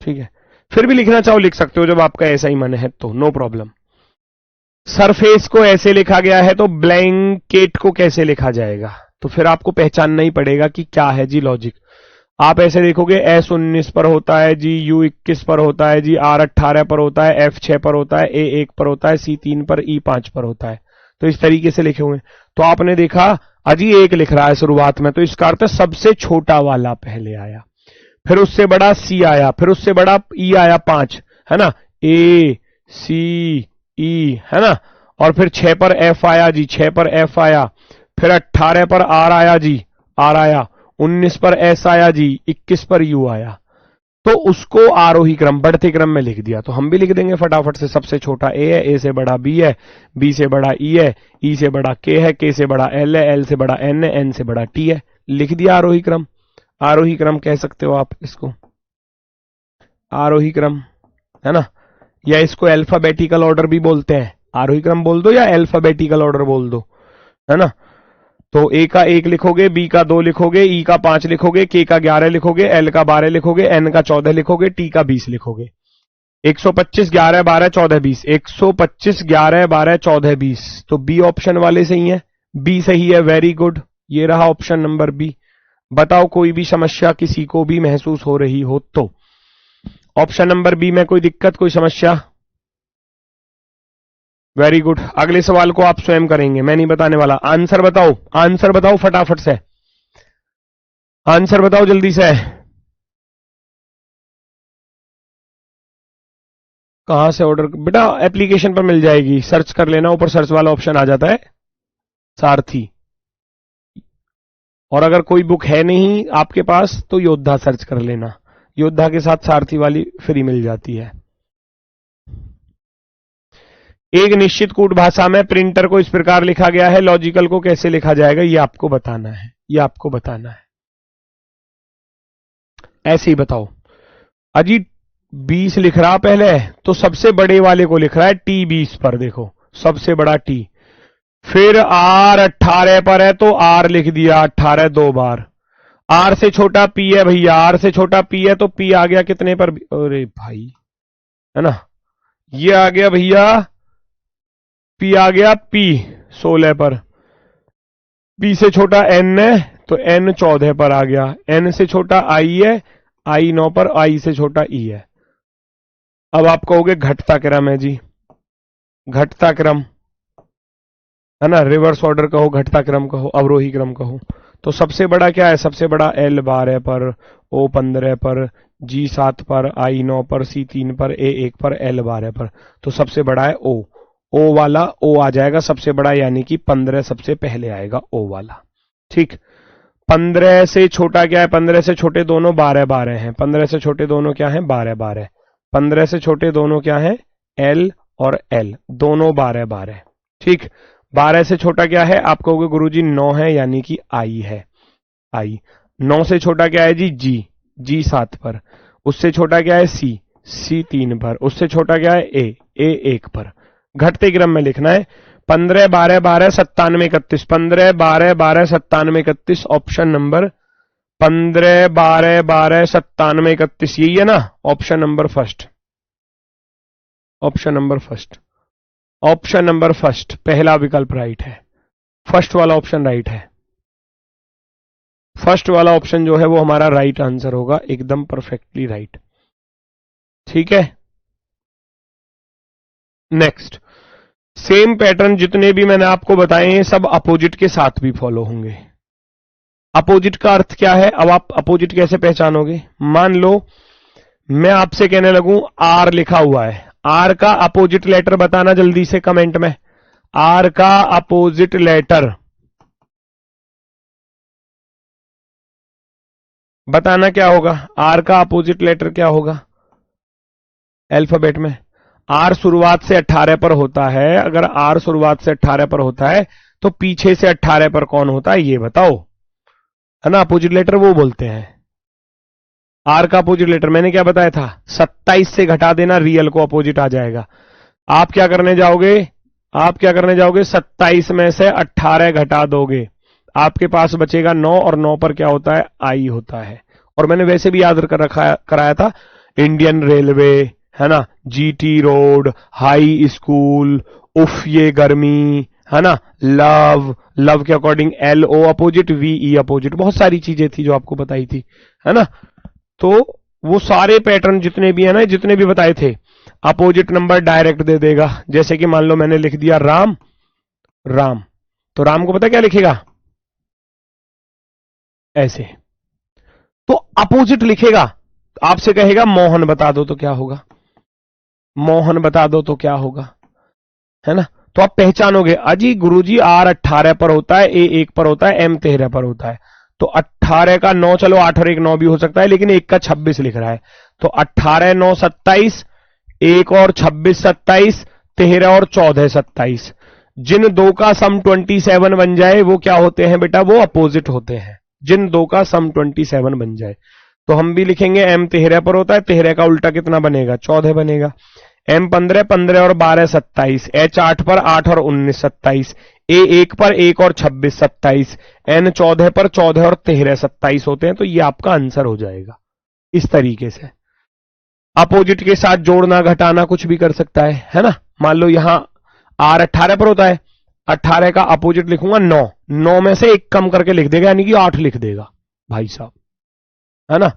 ठीक है। फिर भी लिखना चाहो लिख सकते हो जब आपका ऐसा ही मन है तो, नो प्रॉब्लम। सरफेस को ऐसे लिखा गया है तो ब्लैंकेट को कैसे लिखा जाएगा? तो फिर आपको पहचानना ही पड़ेगा कि क्या है जी लॉजिक। आप ऐसे देखोगे एस 19 पर होता है जी, यू 21 पर होता है जी, आर 18 पर होता है, एफ 6 पर होता है, ए 1 पर होता है, सी 3 पर, ई 5 पर होता है। तो इस तरीके से लिखे हुए हैं। तो आपने देखा अजी 1 लिख रहा है शुरुआत में, तो इसका अर्थ सबसे छोटा वाला पहले आया, फिर उससे बड़ा सी आया, फिर उससे बड़ा ई आया 5, है ना, ए सी ई, है ना। और फिर 6 पर एफ आया जी, 6 पर एफ आया, फिर 18 पर आर आया जी, आर आया, 19 पर एस आया जी, 21 पर यू आया। तो उसको आरोही क्रम बढ़ते क्रम में लिख दिया। तो हम भी लिख देंगे फटाफट से। सबसे छोटा ए है, ए से बड़ा बी है, बी से बड़ा ई है, ई से बड़ा के है, के से बड़ा एल है, एल से बड़ा एन है, एन से बड़ा टी है। लिख दिया आरोही क्रम। आरोही क्रम कह सकते हो आप इसको, आरोही क्रम, है ना, या इसको अल्फाबेटिकल ऑर्डर भी बोलते हैं। आरोही क्रम बोल दो या अल्फाबेटिकल ऑर्डर बोल दो, है ना। तो ए का 1 लिखोगे, बी का 2 लिखोगे, ई का 5 लिखोगे, के का 11 लिखोगे, एल का 12 लिखोगे, एन का 14 लिखोगे, टी का 20 लिखोगे। 125 11 12 14 20, 125 11 12 14 20। तो बी ऑप्शन वाले सही है, बी सही है, वेरी गुड। ये रहा ऑप्शन नंबर बी। बताओ कोई भी समस्या किसी को भी महसूस हो रही हो तो। ऑप्शन नंबर बी में कोई दिक्कत, कोई समस्या? Very good. अगले सवाल को आप स्वयं करेंगे, मैं नहीं बताने वाला। आंसर बताओ, आंसर बताओ फटाफट से, आंसर बताओ जल्दी से। कहां से ऑर्डर? बेटा एप्लीकेशन पर मिल जाएगी, सर्च कर लेना, ऊपर सर्च वाला ऑप्शन आ जाता है, सारथी। और अगर कोई बुक है नहीं आपके पास तो योद्धा सर्च कर लेना, योद्धा के साथ सारथी वाली फ्री मिल जाती है। एक निश्चित कूट भाषा में प्रिंटर को इस प्रकार लिखा गया है, लॉजिकल को कैसे लिखा जाएगा ये आपको बताना है, ये आपको बताना है। ऐसे ही बताओ। अजी 20 लिख रहा पहले, तो सबसे बड़े वाले को लिख रहा है टी 20 पर, देखो सबसे बड़ा टी। फिर आर 18 पर है तो आर लिख दिया 18 2 बार। आर से छोटा पी है भैया, आर से छोटा पी है तो पी आ गया कितने पर? अरे भाई, है ना, ये आ गया भैया, पी आ गया पी 16 पर। पी से छोटा एन है तो एन 14 पर आ गया। एन से छोटा आई है, आई 9 पर, आई से छोटा ई है। अब आप कहोगे घटता क्रम है जी, घटता क्रम, है ना, रिवर्स ऑर्डर कहो, घटता क्रम कहो, अवरोही क्रम कहो। तो सबसे बड़ा क्या है? सबसे बड़ा एल 12 पर, ओ 15 पर, जी 7 पर, आई 9 पर, सी 3 पर, ए 1 पर, एल 12 पर। तो सबसे बड़ा है ओ, ओ वाला ओ आ जाएगा सबसे बड़ा, यानी कि 15 सबसे पहले आएगा ओ वाला। ठीक। 15 से छोटा क्या है? 15 से छोटे दोनों 12 12 हैं। 15 से छोटे दोनों क्या हैं? 12 12। 15 से छोटे दोनों क्या हैं? एल और एल, दोनों 12 12। ठीक। 12 से छोटा क्या है? आप कहोगे गुरुजी 9 है, यानी कि आई है, आई। 9 से छोटा क्या है जी? जी, जी 7 पर। उससे छोटा क्या है? सी, सी 3 पर। उससे छोटा क्या है? ए 1 पर। घटते क्रम में लिखना है। 15 12 12 97 31, 15 12 12 97 31, ऑप्शन नंबर 15 12 12 97 31, यही है ना option number first, option number first, option number first, पहला विकल्प राइट है। फर्स्ट वाला ऑप्शन राइट है। फर्स्ट वाला ऑप्शन जो है वो हमारा राइट आंसर होगा, एकदम परफेक्टली राइट। ठीक है। नेक्स्ट, सेम पैटर्न जितने भी मैंने आपको बताए हैं सब अपोजिट के साथ भी फॉलो होंगे। अपोजिट का अर्थ क्या है? अब आप अपोजिट कैसे पहचानोगे? मान लो मैं आपसे कहने लगूं आर लिखा हुआ है, आर का अपोजिट लेटर बताना जल्दी से कमेंट में। आर का अपोजिट लेटर बताना क्या होगा? आर का अपोजिट लेटर क्या होगा अल्फाबेट में? आर शुरुआत से 18 पर होता है, अगर आर शुरुआत से 18 पर होता है तो पीछे से 18 पर कौन होता है ये बताओ, है ना। अपोजिट लेटर वो बोलते हैं। आर का अपोजिट लेटर मैंने क्या बताया था? 27 से घटा देना, रियल को अपोजिट आ जाएगा। आप क्या करने जाओगे? आप क्या करने जाओगे? 27 में से 18 घटा दोगे, आपके पास बचेगा 9, और 9 पर क्या होता है? आई होता है। और मैंने वैसे भी याद कर रखा कराया था, इंडियन रेलवे, है ना, जीटी रोड, हाई स्कूल, उफ ये गर्मी, है ना, लव, लव के according L O opposite, V E opposite, बहुत सारी चीजें थी जो आपको बताई थी, है ना। तो वो सारे पैटर्न जितने भी है ना, जितने भी बताए थे, अपोजिट नंबर डायरेक्ट दे देगा। जैसे कि मान लो मैंने लिख दिया राम, राम, तो राम को पता क्या लिखेगा? ऐसे। तो अपोजिट लिखेगा, आपसे कहेगा मोहन बता दो तो क्या होगा? मोहन बता दो तो क्या होगा, है ना। तो आप पहचानोगे, अजी गुरुजी आर 18 पर होता है, ए 1 पर होता है, एम 13 पर होता है। तो 18 का 9, चलो 8 और 1 9 भी हो सकता है, लेकिन 1 का 26 लिख रहा है, तो 18 9 27, 1 और 26 27, 13 और 14 27। जिन दो का सम 27 बन जाए वो क्या होते हैं बेटा, वो अपोजिट होते हैं। जिन दो का सम 27 बन जाए तो हम भी लिखेंगे m 13 पर होता है, 13 का उल्टा कितना बनेगा, 14 बनेगा। m 15, 15 और 12 27, h 8 पर 8 और 19 27, a 1 पर 1 और 26 27, n 14 पर 14 और 13 27 होते हैं। तो ये आपका आंसर हो जाएगा। इस तरीके से अपोजिट के साथ जोड़ना घटाना कुछ भी कर सकता है ना। मान लो यहां r 18 पर होता है, 18 का अपोजिट लिखूंगा 9, 9 में से 1 कम करके लिख देगा, यानी कि 8 लिख देगा भाई साहब, है ना।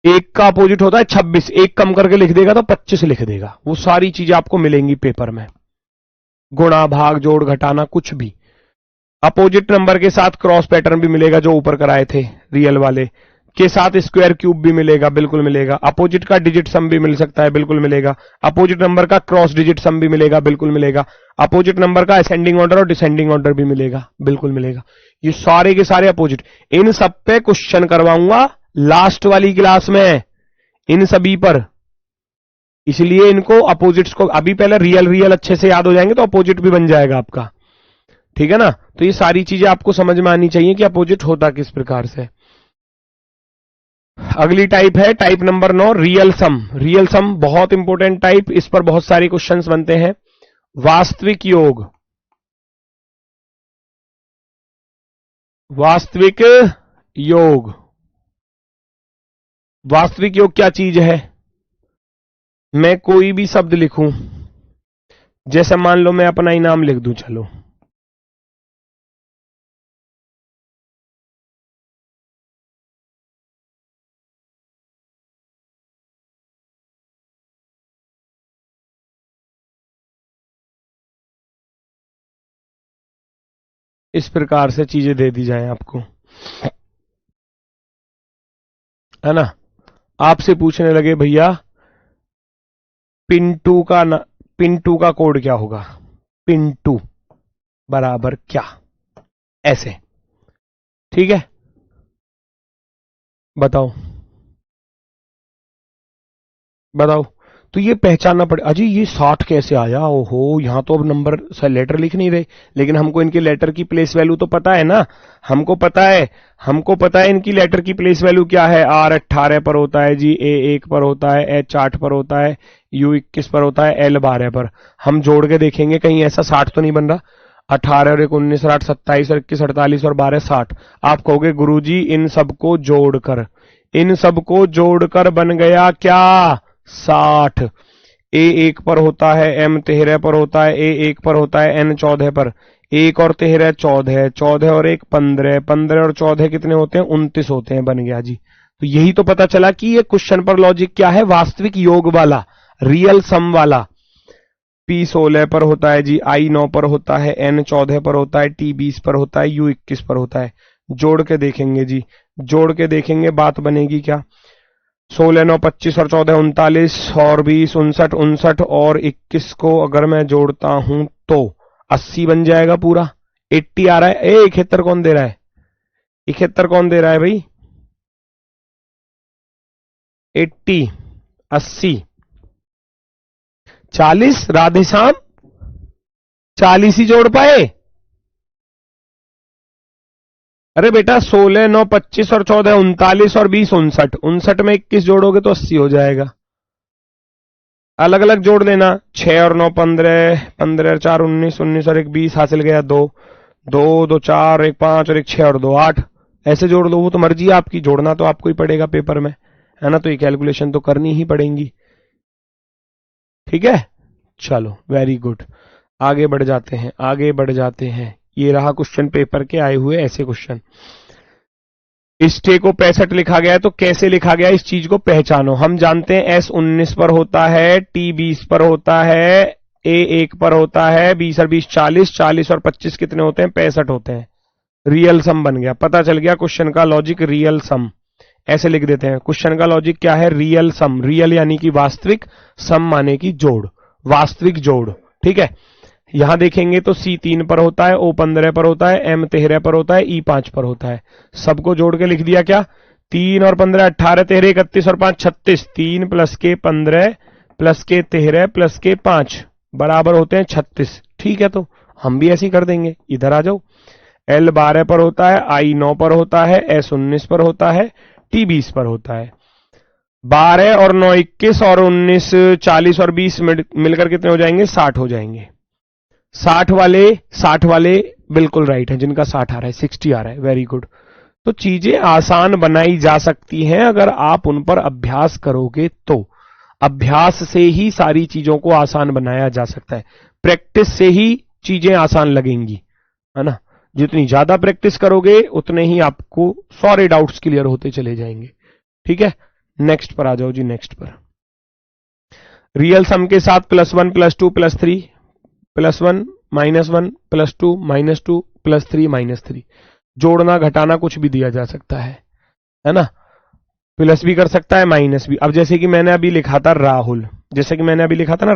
1 का अपोजिट होता है 26, 1 कम करके लिख देगा तो 25 लिख देगा। वो सारी चीजें आपको मिलेंगी पेपर में, गुणा भाग जोड़ घटाना कुछ भी। अपोजिट नंबर के साथ क्रॉस पैटर्न भी मिलेगा, जो ऊपर कराए थे रियल वाले के साथ स्क्वायर क्यूब भी मिलेगा, बिल्कुल मिलेगा। अपोजिट का डिजिट सम भी मिल सकता है, बिल्कुल मिलेगा। अपोजिट नंबर का क्रॉस डिजिट सम भी मिलेगा, बिल्कुल मिलेगा। अपोजिट नंबर का असेंडिंग ऑर्डर और डिसेंडिंग ऑर्डर भी मिलेगा, बिल्कुल मिलेगा। ये सारे के सारे अपोजिट, इन सब पे क्वेश्चन करवाऊंगा लास्ट वाली क्लास में, इन सभी पर। इसलिए इनको अपोजिट्स को अभी पहले रियल रियल अच्छे से याद हो जाएंगे तो अपोजिट भी बन जाएगा आपका, ठीक है ना। तो ये सारी चीजें आपको समझ में आनी चाहिए कि अपोजिट होता किस प्रकार से। अगली टाइप है टाइप नंबर 9, रियल सम। रियल सम बहुत इंपॉर्टेंट टाइप, इस पर बहुत सारे क्वेश्चंस बनते हैं। वास्तविक योग, वास्तविक योग, वास्तविक योग क्या चीज है। मैं कोई भी शब्द लिखूं, जैसे मान लो मैं अपना ही नाम लिख दूं, चलो इस प्रकार से चीजें दे दी जाएं आपको, है ना। आपसे पूछने लगे भैया पिंटू का कोड क्या होगा, पिंटू बराबर क्या, ऐसे, ठीक है। बताओ बताओ। तो ये पहचानना पड़े, अजी ये 60 कैसे आया, ओहो यहां तो अब नंबर लेटर लिख नहीं रहे, लेकिन हमको इनके लेटर की प्लेस वैल्यू तो पता है ना। हमको पता है इनकी लेटर की प्लेस वैल्यू क्या है। R 18 पर होता है जी, A 1 पर होता है, H 8 पर होता है, U 21 पर होता है, L 12 पर। हम जोड़ के देखेंगे कहीं ऐसा 60 तो नहीं बन रहा। 18 और 1 19 और 8 27 और 21 48 और 12 60। आप कहोगे गुरुजी इन सबको जोड़कर बन गया क्या, 60। A 1 पर होता है, M 13 पर होता है, A 1 पर होता है, N 14 पर। 1 और 13 14, 14 और 1 15, 15 और 14 कितने होते हैं, 29 होते हैं, बन गया जी। तो यही तो पता चला कि ये क्वेश्चन पर लॉजिक क्या है, वास्तविक योग वाला, रियल सम वाला। P 16 पर होता है जी, I 9 पर होता है, N 14 पर होता है, T 20 पर होता है, U 21 पर होता है। जोड़ के देखेंगे जी, जोड़ के देखेंगे बात बनेगी क्या। 16 9 25 और 14 39 और 20 59, 59 और 21 को अगर मैं जोड़ता हूं तो 80 बन जाएगा पूरा। 80 आ रहा है। 71 कौन दे रहा है, 71 कौन दे रहा है भाई, 80 80 40, राधेश्याम 40 ही जोड़ पाए। अरे बेटा 16 9 25 और 14 39 और 20 59, 59 में 21 जोड़ोगे तो 80 हो जाएगा। अलग अलग जोड़ लेना, 6 और 9 15, 15 और 4 19, 19 और 1 20, हासिल गया 2, 2 2 4 1 5 और 1 6 और 2 8। ऐसे जोड़ लो, वो तो मर्जी है आपकी, जोड़ना तो आपको ही पड़ेगा पेपर में, है ना। तो ये कैलकुलेशन तो करनी ही पड़ेगी, ठीक है। चलो वेरी गुड, आगे बढ़ जाते हैं। ये रहा क्वेश्चन पेपर के आए हुए ऐसे क्वेश्चन। स्टे को 65 लिखा गया है, तो कैसे लिखा गया इस चीज को पहचानो। हम जानते हैं S 19 पर होता है, T 20 पर होता है, A 1 पर होता है, 20 और 20 40, 40 और 25 कितने होते हैं, 65 होते हैं। रियल सम बन गया, पता चल गया क्वेश्चन का लॉजिक, रियल सम ऐसे लिख देते हैं। क्वेश्चन का लॉजिक क्या है, रियल सम, रियल यानी कि वास्तविक, सम माने की जोड़, वास्तविक जोड़, ठीक है। यहां देखेंगे तो C 3 पर होता है, O 15 पर होता है, M 13 पर होता है, E 5 पर होता है। सबको जोड़ के लिख दिया क्या, 3 और 15 18, 13 31 और 5 36, 3 प्लस के 15 प्लस के 13 प्लस के 5 बराबर होते हैं 36। ठीक है, तो हम भी ऐसे ही कर देंगे। इधर आ जाओ। L 12 पर होता है, I 9 पर होता है, S 19 पर होता है, T 20 पर होता है। 12 और 9 21 और 19 40 और 20 मिलकर कितने हो जाएंगे? 60 हो जाएंगे। 60 वाले बिल्कुल राइट है, जिनका 60 आ रहा है, 60 आ रहा है, वेरी गुड। तो चीजें आसान बनाई जा सकती हैं अगर आप उन पर अभ्यास करोगे तो। अभ्यास से ही सारी चीजों को आसान बनाया जा सकता है, प्रैक्टिस से ही चीजें आसान लगेंगी, है ना। जितनी ज्यादा प्रैक्टिस करोगे उतने ही आपको सारे डाउट्स क्लियर होते चले जाएंगे। ठीक है, नेक्स्ट पर आ जाओ जी। नेक्स्ट पर रियल सम के साथ +1 +2 +3 +1 -1 +2 -2 +3 -3 जोड़ना घटाना कुछ भी दिया जा सकता है ना। प्लस भी कर सकता है, माइनस भी। अब जैसे कि मैंने अभी लिखा था राहुल, जैसे कि मैंने अभी लिखा था ना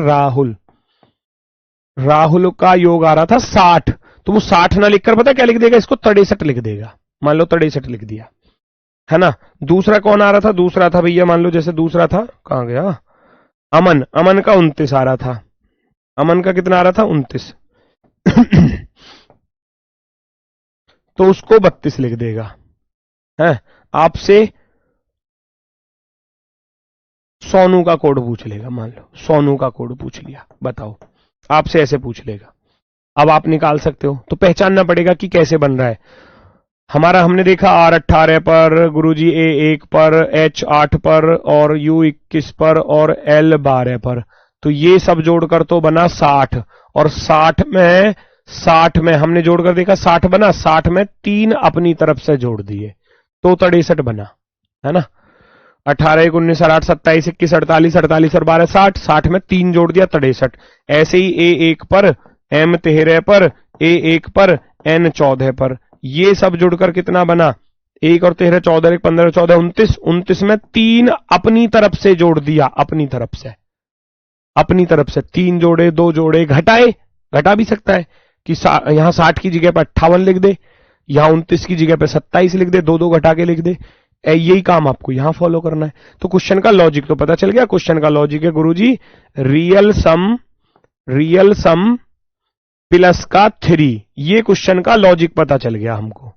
राहुल का योग आ रहा था 60, तो वो 60 ना लिखकर पता क्या लिख देगा? इसको 63 लिख देगा। मान लो 63 लिख दिया, है ना। दूसरा कौन आ रहा था? दूसरा था भैया, मान लो जैसे दूसरा था, कहां गया? अमन का 29 आ रहा था। अमन का कितना आ रहा था? 29 तो उसको 32 लिख देगा। है, आपसे सोनू का कोड पूछ लेगा। मान लो सोनू का कोड पूछ लिया, बताओ, आपसे ऐसे पूछ लेगा। अब आप निकाल सकते हो, तो पहचानना पड़ेगा कि कैसे बन रहा है हमारा। हमने देखा R 18 पर, गुरुजी A 1 पर, H 8 पर और U 21 पर और L 12 पर। तो ये सब जोड़कर तो बना 60, और 60 में हमने जोड़कर देखा 60 बना। 60 में 3 अपनी तरफ से जोड़ दिए तो 63 बना, है ना। 18 1 19 18 27 21 48 48 और 12 60, 60 में 3 जोड़ दिया 63। ऐसे ही A 1 पर, M 13 पर, A 1 पर, N 14 पर, ये सब जुड़कर कितना बना? 1 और 13 14 1 15 14 29, 29 में 3 अपनी तरफ से जोड़ दिया। अपनी तरफ से 3 जोड़े, 2 जोड़े, घटा भी सकता है कि यहां 60 की जगह पर 58 लिख दे, यहां 29 की जगह पर 27 लिख दे, 2 घटा के लिख दे। यही काम आपको यहां फॉलो करना है। तो क्वेश्चन का लॉजिक तो पता चल गया। क्वेश्चन का लॉजिक है गुरुजी रियल सम प्लस का 3, ये क्वेश्चन का लॉजिक पता चल गया हमको।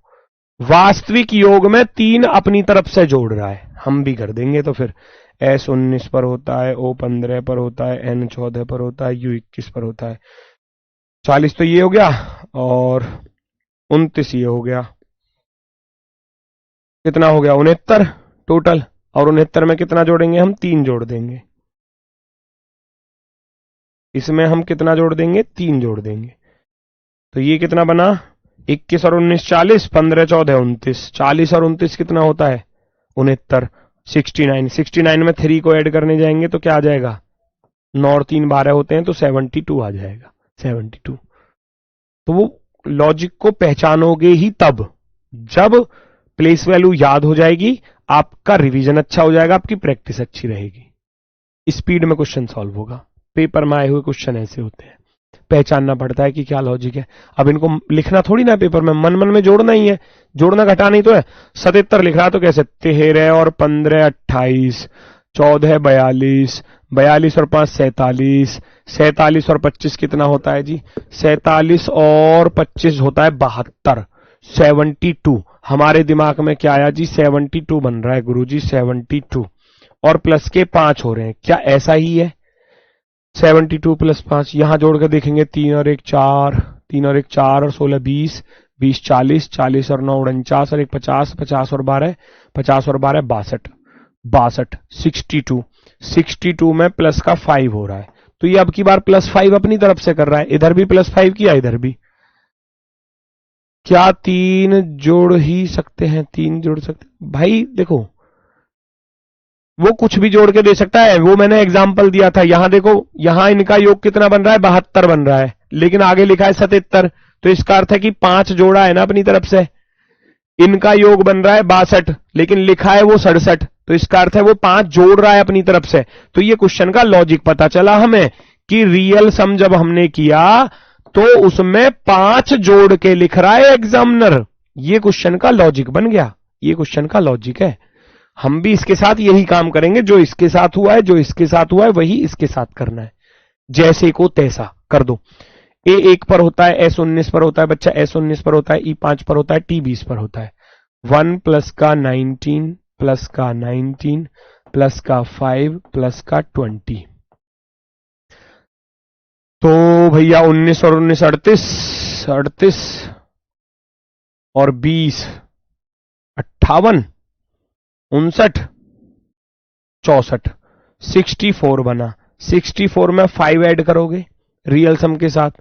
वास्तविक योग में 3 अपनी तरफ से जोड़ रहा है, हम भी कर देंगे। तो फिर S 19 पर होता है, O 15 पर होता है, N 14 पर होता है, U 21 पर होता है। 40 तो ये हो गया और 29 ये हो गया। कितना हो गया? 69 टोटल। और 69 में कितना जोड़ेंगे हम? 3 जोड़ देंगे। इसमें हम कितना जोड़ देंगे? 3 जोड़ देंगे। तो ये कितना बना? 21 और 19 40, 15 14 29, 40 और 29 कितना होता है? 69। 69 में 3 को ऐड करने जाएंगे तो क्या आ जाएगा? 9 और 3 12 होते हैं, तो 72 आ जाएगा। 72। तो वो लॉजिक को पहचानोगे ही तब जब प्लेस वैल्यू याद हो जाएगी, आपका रिवीजन अच्छा हो जाएगा, आपकी प्रैक्टिस अच्छी रहेगी, स्पीड में क्वेश्चन सॉल्व होगा। पेपर में आए हुए क्वेश्चन ऐसे होते हैं, पहचानना पड़ता है कि क्या लॉजिक है। अब इनको लिखना थोड़ी ना पेपर में, मन में जोड़ना ही है, जोड़ना घटाना ही तो है। 77 लिख रहा तो कैसे? 13 और 15 28, 14 42, 42 और 5 47, 47 और 25 कितना होता है जी? 47 और 25 होता है 72, 72। हमारे दिमाग में क्या आया जी? 72 बन रहा है गुरुजी, 72 और प्लस के 5 हो रहे हैं, क्या ऐसा ही है? 72 + 5 यहां जोड़कर देखेंगे, 3 और 1 4, 3 और 1 4 और 16 20, 20 40, 40 और 9 49 और 1 50, 50 और 12, 50 और 12 62, 62, 62 में प्लस का 5 हो रहा है। तो ये अब की बार +5 अपनी तरफ से कर रहा है, इधर भी +5 किया, इधर भी। क्या 3 जोड़ ही सकते हैं? 3 जोड़ सकते भाई, देखो वो कुछ भी जोड़ के दे सकता है, वो मैंने एग्जाम्पल दिया था। यहां देखो, यहां इनका योग कितना बन रहा है? 72 बन रहा है, लेकिन आगे लिखा है 77, तो इसका अर्थ है कि 5 जोड़ा है ना अपनी तरफ से। इनका योग बन रहा है 62, लेकिन लिखा है वो 67, तो इसका अर्थ है वो 5 जोड़ रहा है अपनी तरफ से। तो ये क्वेश्चन का लॉजिक पता चला हमें कि रियल सम जब हमने किया तो उसमें 5 जोड़ के लिख रहा है एग्जामिनर। ये क्वेश्चन का लॉजिक बन गया, ये क्वेश्चन का लॉजिक है। हम भी इसके साथ यही काम करेंगे, जो इसके साथ हुआ है, जो इसके साथ हुआ है, वही इसके साथ करना है, जैसे को तैसा कर दो। ए 1 पर होता है, एस 19 पर होता है बच्चा, एस 19 पर होता है, ई 5 पर होता है, टी 20 पर होता है। 1 प्लस का 19 प्लस का 19 प्लस का 5 प्लस का 20, तो भैया 19 और 19 38, 38 और 20 58, 59, 64, 64 बना। 64 में 5 ऐड करोगे रियल सम के साथ,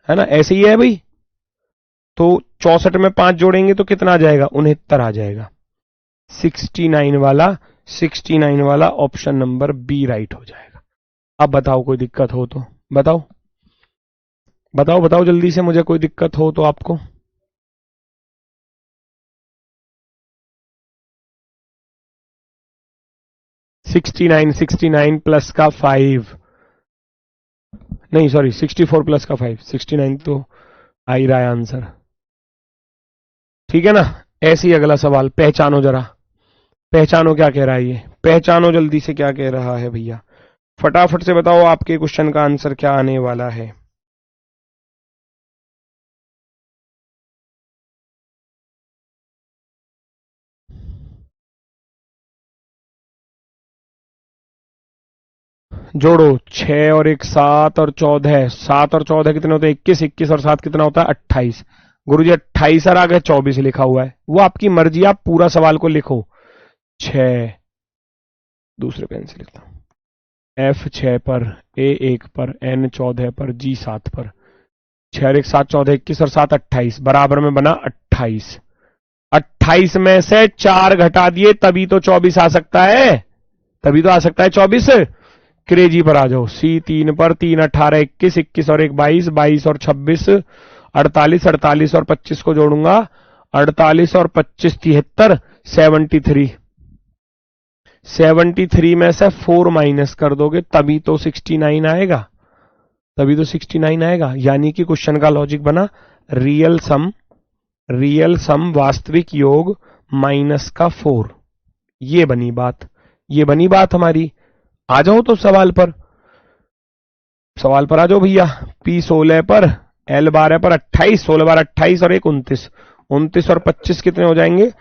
है ना, ऐसे ही है भाई। तो 64 में 5 जोड़ेंगे तो कितना आ जाएगा, 69 आ जाएगा। 69 वाला ऑप्शन नंबर बी राइट हो जाएगा। अब बताओ कोई दिक्कत हो तो बताओ, बताओ बताओ जल्दी से, मुझे कोई दिक्कत हो तो आपको। सिक्सटी नाइन प्लस का 5, नहीं सॉरी 64 प्लस का 5, 69 तो आ ही रहा है आंसर, ठीक है ना। ऐसे ही अगला सवाल, पहचानो जरा, पहचानो क्या कह रहा है ये, पहचानो जल्दी से क्या कह रहा है भैया, फटाफट से बताओ आपके क्वेश्चन का आंसर क्या आने वाला है। जोड़ो, 6 और 1 7 और 14, 7 और 14 कितने होते हैं, 21, 21 और 7 कितना होता है, 28। गुरुजी 28 और आगे 24 लिखा हुआ है, वो आपकी मर्जी, आप पूरा सवाल को लिखो। 6, दूसरे पेन से लिखता हूं, F 6 पर, A 1 पर, N 14 पर, G 7 पर, 6 और 1 7 14, 21 और 7 28, बराबर में बना 28। 28 में से 4 घटा दिए तभी तो 24 आ सकता है, तभी तो आ सकता है 24। क्रेजी पर आ जाओ, C 3 पर, 3 18 21, 21 और 1 22, 22 और 26 48, 48 और 25 को जोड़ूंगा, 48 और 25 73, 73, 73 में से 4 माइनस कर दोगे तभी तो 69 आएगा, तभी तो 69 आएगा। यानी कि क्वेश्चन का लॉजिक बना रियल सम वास्तविक योग माइनस का 4, ये बनी बात, ये बनी बात हमारी। आ जाओ तो सवाल पर आ जाओ भैया। P 16 पर, L 12 पर 28, 16 बार 28 और 1 29, 29 और 25 कितने हो जाएंगे,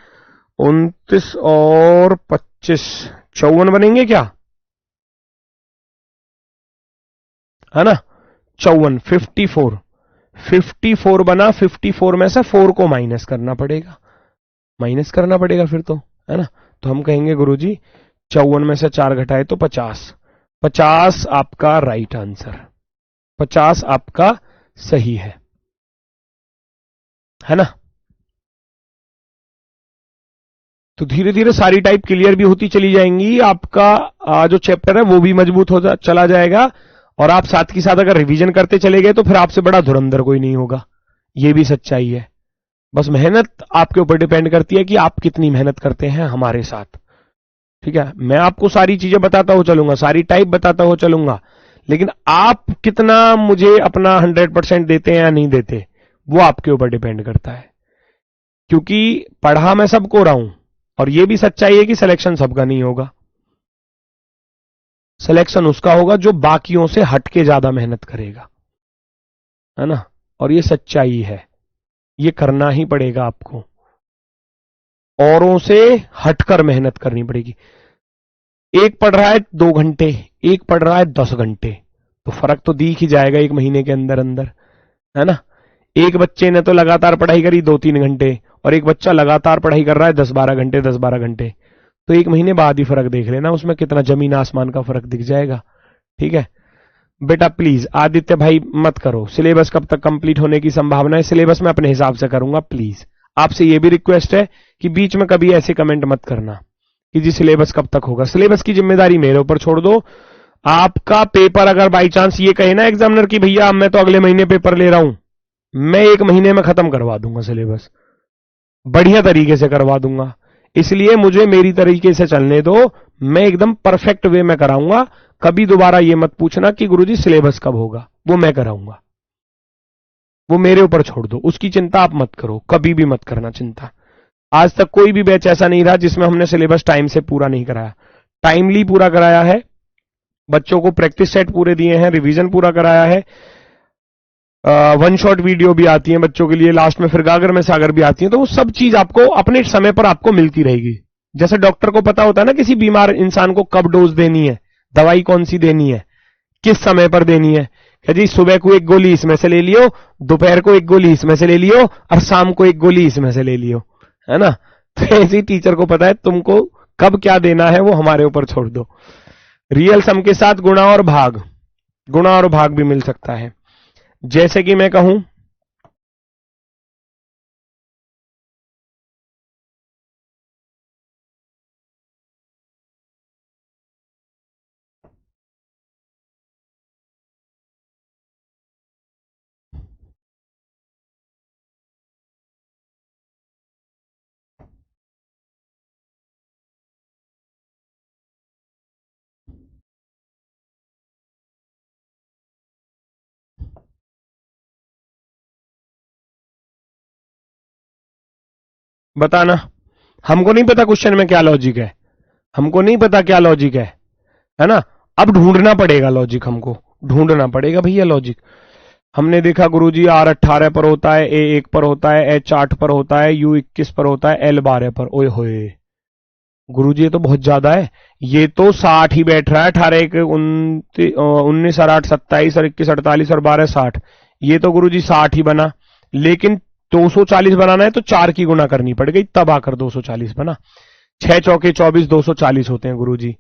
29 और 25 54 बनेंगे क्या, है ना, 54, 54 बना। 54 में से 4 को माइनस करना पड़ेगा, फिर तो, है ना। तो हम कहेंगे गुरुजी 54 में से 4 घटाए तो 50, 50 आपका राइट आंसर, 50 आपका सही है ना। तो धीरे धीरे सारी टाइप क्लियर भी होती चली जाएंगी, आपका जो चैप्टर है वो भी मजबूत हो चला जाएगा, और आप साथ की साथ अगर रिवीजन करते चले गए तो फिर आपसे बड़ा धुरंधर कोई नहीं होगा, ये भी सच्चाई है। बस मेहनत आपके ऊपर डिपेंड करती है कि आप कितनी मेहनत करते हैं हमारे साथ, ठीक है। मैं आपको सारी चीजें बताता हुआ चलूंगा, सारी टाइप बताता हुआ चलूंगा, लेकिन आप कितना मुझे अपना 100% देते हैं या नहीं देते, वो आपके ऊपर डिपेंड करता है। क्योंकि पढ़ा मैं सबको रहा हूं, और ये भी सच्चाई है कि सिलेक्शन सबका नहीं होगा, सिलेक्शन उसका होगा जो बाकियों से हटके ज्यादा मेहनत करेगा, है ना। और ये सच्चाई है, ये करना ही पड़ेगा आपको, औरों से हटकर मेहनत करनी पड़ेगी। एक पढ़ रहा है 2 घंटे, एक पढ़ रहा है 10 घंटे, तो फर्क तो दिख ही जाएगा 1 महीने के अंदर अंदर, है ना। एक बच्चे ने तो लगातार पढ़ाई करी 2-3 घंटे, और एक बच्चा लगातार पढ़ाई कर रहा है 10-12 घंटे, 10-12 घंटे, तो 1 महीने बाद ही फर्क देख लेना, उसमें कितना जमीन आसमान का फर्क दिख जाएगा, ठीक है। बेटा प्लीज आदित्य भाई मत करो, सिलेबस कब तक कंप्लीट होने की संभावना है, सिलेबस मैं अपने हिसाब से करूंगा, प्लीज आपसे यह भी रिक्वेस्ट है कि बीच में कभी ऐसे कमेंट मत करना कि जी सिलेबस कब तक होगा। सिलेबस की जिम्मेदारी मेरे ऊपर छोड़ दो। आपका पेपर अगर बाई चांस ये कहे ना एग्जामिनर की भैया मैं तो अगले महीने पेपर ले रहा हूं, मैं 1 महीने में खत्म करवा दूंगा सिलेबस, बढ़िया तरीके से करवा दूंगा। इसलिए मुझे मेरी तरीके से चलने दो, मैं एकदम परफेक्ट वे में कराऊंगा। कभी दोबारा ये मत पूछना कि गुरुजी सिलेबस कब होगा, वो मैं कराऊंगा, वो मेरे ऊपर छोड़ दो, उसकी चिंता आप मत करो, कभी भी मत करना चिंता। आज तक कोई भी बैच ऐसा नहीं रहा जिसमें हमने सिलेबस टाइम से पूरा नहीं कराया। टाइमली पूरा कराया है, बच्चों को प्रैक्टिस सेट पूरे दिए हैं, रिवीजन पूरा कराया है, वन शॉट वीडियो भी आती है बच्चों के लिए, लास्ट में फिर गागर में सागर भी आती है। तो वो सब चीज आपको अपने समय पर आपको मिलती रहेगी। जैसे डॉक्टर को पता होता है ना किसी बीमार इंसान को कब डोज देनी है, दवाई कौन सी देनी है, किस समय पर देनी है। जी सुबह को एक गोली इसमें से ले लियो, दोपहर को एक गोली इसमें से ले लियो, और शाम को एक गोली इसमें से ले लियो, है ना। तो ऐसे ही टीचर को पता है तुमको कब क्या देना है, वो हमारे ऊपर छोड़ दो। रियल सम के साथ गुणा और भाग, गुणा और भाग भी मिल सकता है। जैसे कि मैं कहूं बताना, हमको नहीं पता क्वेश्चन में क्या लॉजिक है, हमको नहीं पता क्या लॉजिक है ना। अब ढूंढना पड़ेगा लॉजिक, हमको ढूंढना पड़ेगा भैया लॉजिक। हमने देखा गुरुजी R18 पर होता है, A1 पर होता है, H8 पर होता है, U21 पर होता है, L12 पर। ओए होए गुरुजी ये तो बहुत ज्यादा है, ये तो 60 ही बैठ रहा है। 18 1 19 और 8 27 और 21 48 और 12 60। ये तो गुरुजी 60 ही बना, लेकिन 240 बनाना है तो 4 की गुना करनी पड़ गई, तब आकर 240 बना। 6 चौके 24 240 होते हैं गुरुजी।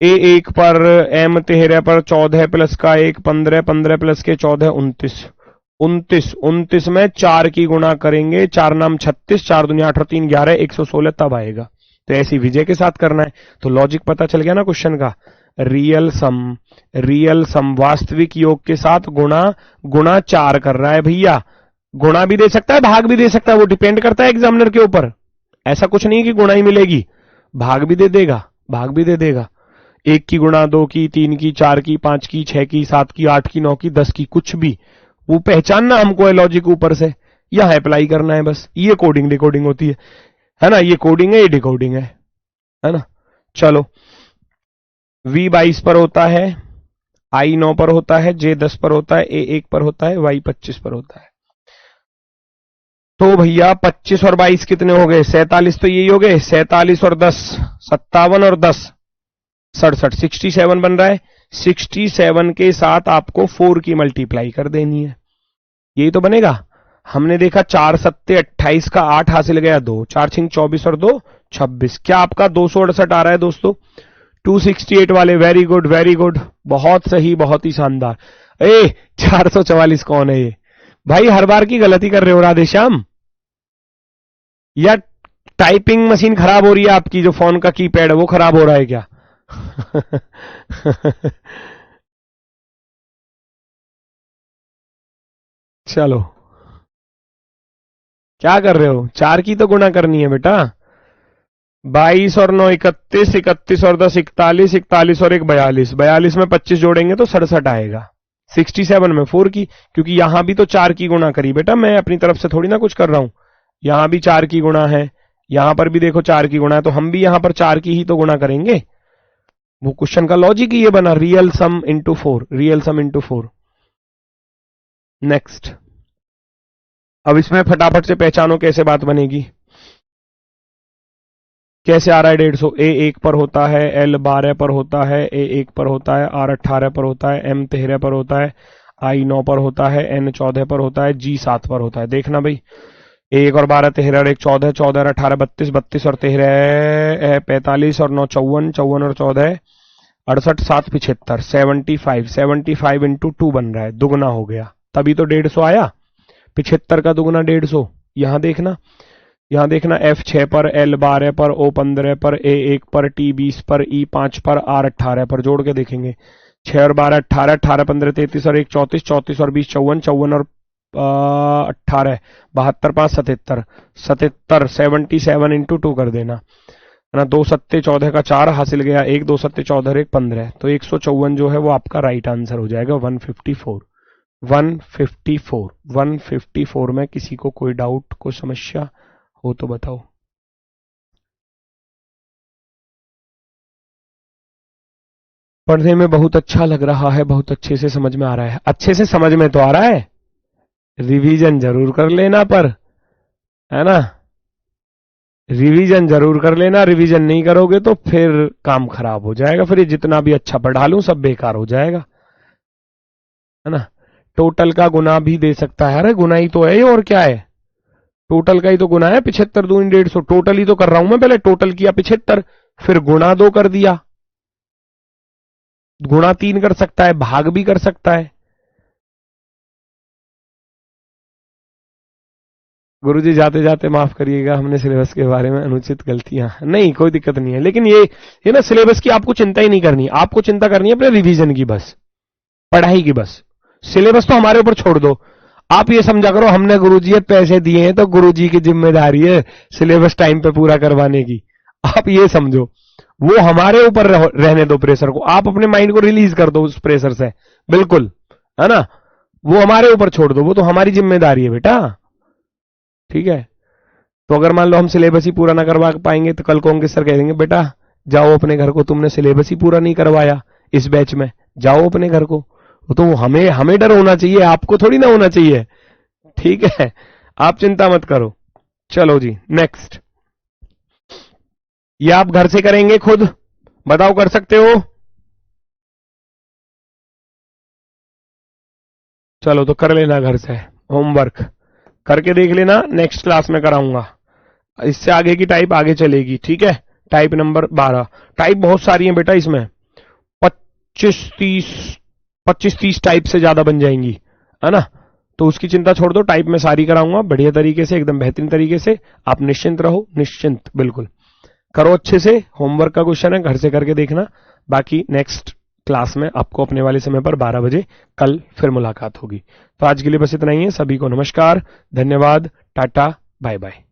A1 पर M13 पर 14 प्लस का 1 15, 15 प्लस के 14 29, 29 29 में 4 की गुणा करेंगे, 4 नाम 36, 4 दूनी 8 और 3 11 116 तब आएगा। तो ऐसी विजय के साथ करना है। तो लॉजिक पता चल गया ना क्वेश्चन का। रियल सम वास्तविक योग के साथ गुणा, गुणा 4 कर रहा है भैया। गुणा भी दे सकता है, भाग भी दे सकता है, वो डिपेंड करता है एग्जामिनर के ऊपर। ऐसा कुछ नहीं कि गुणा ही मिलेगी, भाग भी दे देगा, भाग भी दे देगा। 1 की गुणा, 2 की, 3 की, 4 की, 5 की, 6 की, 7 की, 8 की, 9 की, 10 की, कुछ भी वो पहचानना हमको है लॉजिक ऊपर से, यह अप्लाई करना है बस। ये कोडिंग डिकोडिंग होती है ना, ये कोडिंग है, ये डिकोडिंग है ना। चलो V22 पर होता है, I9 पर होता है, J10 पर होता है, A1 पर होता है, Y25 पर होता है। तो भैया 25 और 22 कितने हो गए? 47 तो यही हो गए, 47 और 10 57 और 10 67, 67 बन रहा है। 67 के साथ आपको 4 की मल्टीप्लाई कर देनी है, यही तो बनेगा। हमने देखा 4 सत्ते 28 का 8 हासिल गया 2, 4 छिंग 24 और 2 26। क्या आपका 268 आ रहा है दोस्तों? 268 वाले, वेरी गुड वेरी गुड, बहुत सही, बहुत ही शानदार। 444 कौन है ये भाई? हर बार की गलती कर रहे हो राधेश्याम, या टाइपिंग मशीन खराब हो रही है आपकी? जो फोन का कीपैड है वो खराब हो रहा है क्या? चलो क्या कर रहे हो? 4 की तो गुणा करनी है बेटा। 22 और 9 31, 31 और 10 41, 41 और 1 42, 42 में 25 जोड़ेंगे तो 67 आएगा। 67 में 4 की, क्योंकि यहां भी तो 4 की गुणा करी बेटा, मैं अपनी तरफ से थोड़ी ना कुछ कर रहा हूं। यहां भी 4 की गुणा है, यहां पर भी देखो 4 की गुणा है, तो हम भी यहां पर 4 की ही तो गुणा करेंगे। वो क्वेश्चन का लॉजिक ही ये बना, रियल सम इंटू 4, रियल सम इंटू 4। नेक्स्ट, अब इसमें फटाफट से पहचानो कैसे बात बनेगी। कैसे आ रहा है 150? A1 पर होता है, L12 पर होता है, A1 पर होता है, R18 पर होता है, M13 पर होता है, I9 पर होता है, N14 पर होता है, G7 पर होता है। देखना भाई, 1 और 12 13 और 1 14, 14 और 18 32, 32 और 13 45 और 9 54, 54 और 14 68, 7 75, 75, 75 इंटू 2 बन रहा है, दुगना हो गया, तभी तो 150 आया। 75 का दुगना 150। यहां देखना, यहां देखना, F6 पर, L12 पर, O15 पर, A1 पर, T20 पर, E5 पर, R18 पर, जोड़ के देखेंगे। 6 और 12 18, 18 15 33 और 1 34, 34 और 20 54, 54 और 18 72 5 77, 77 77 इंटू 2 कर देना, है ना। 2 सत्ते 14 का 4 हासिल गया, 1 2 सत्ते 14 1 15, तो 154 जो है वो आपका राइट आंसर हो जाएगा। 154 154 154 में किसी को कोई डाउट, कोई समस्या हो तो बताओ। पढ़ने में बहुत अच्छा लग रहा है, बहुत अच्छे से समझ में आ रहा है। अच्छे से समझ में तो आ रहा है, रिवीजन जरूर कर लेना, पर है ना, रिवीजन जरूर कर लेना। रिवीजन नहीं करोगे तो फिर काम खराब हो जाएगा, फिर ये जितना भी अच्छा पढ़ा लूं सब बेकार हो जाएगा, है ना। टोटल का गुना भी दे सकता है, अरे गुना ही तो है ये, और क्या है, टोटल का ही तो गुना है। 75 दूनी 150, टोटल ही तो कर रहा हूं मैं, पहले टोटल किया 75, फिर गुना 2 कर दिया। गुणा 3 कर सकता है, भाग भी कर सकता है। गुरुजी जाते जाते माफ करिएगा, हमने सिलेबस के बारे में अनुचित गलतियां, नहीं कोई दिक्कत नहीं है, लेकिन ये ना सिलेबस की आपको चिंता ही नहीं करनी, आपको चिंता करनी है अपने रिवीजन की, बस पढ़ाई की, बस सिलेबस तो हमारे ऊपर छोड़ दो। आप ये समझा करो हमने गुरुजी पैसे दिए हैं तो गुरुजी की जिम्मेदारी है सिलेबस टाइम पे पूरा करवाने की, आप ये समझो। वो हमारे ऊपर रहने दो प्रेशर को, आप अपने माइंड को रिलीज कर दो उस प्रेशर से, बिल्कुल, है ना। वो हमारे ऊपर छोड़ दो, वो तो हमारी जिम्मेदारी है बेटा, ठीक है। तो अगर मान लो हम सिलेबस ही पूरा ना करवा पाएंगे तो कल को अंकित सर कह देंगे बेटा जाओ अपने घर को, तुमने सिलेबस ही पूरा नहीं करवाया इस बैच में, जाओ अपने घर को। तो हमें हमें डर होना चाहिए, आपको थोड़ी ना होना चाहिए, ठीक है। आप चिंता मत करो। चलो जी नेक्स्ट, ये आप घर से करेंगे खुद, बताओ कर सकते हो? चलो तो कर लेना घर से होमवर्क करके देख लेना, नेक्स्ट क्लास में कराऊंगा। इससे आगे की टाइप आगे चलेगी, ठीक है। टाइप नंबर 12, टाइप बहुत सारी है बेटा इसमें, 25-30 टाइप से ज्यादा बन जाएंगी, है ना। तो उसकी चिंता छोड़ दो, टाइप में सारी कराऊंगा बढ़िया तरीके से, एकदम बेहतरीन तरीके से। आप निश्चिंत रहो, निश्चिंत, बिल्कुल करो अच्छे से। होमवर्क का क्वेश्चन है, घर से करके देखना। बाकी नेक्स्ट क्लास में आपको अपने वाले समय पर 12 बजे कल फिर मुलाकात होगी। तो आज के लिए बस इतना ही है। सभी को नमस्कार, धन्यवाद, टाटा, बाय बाय।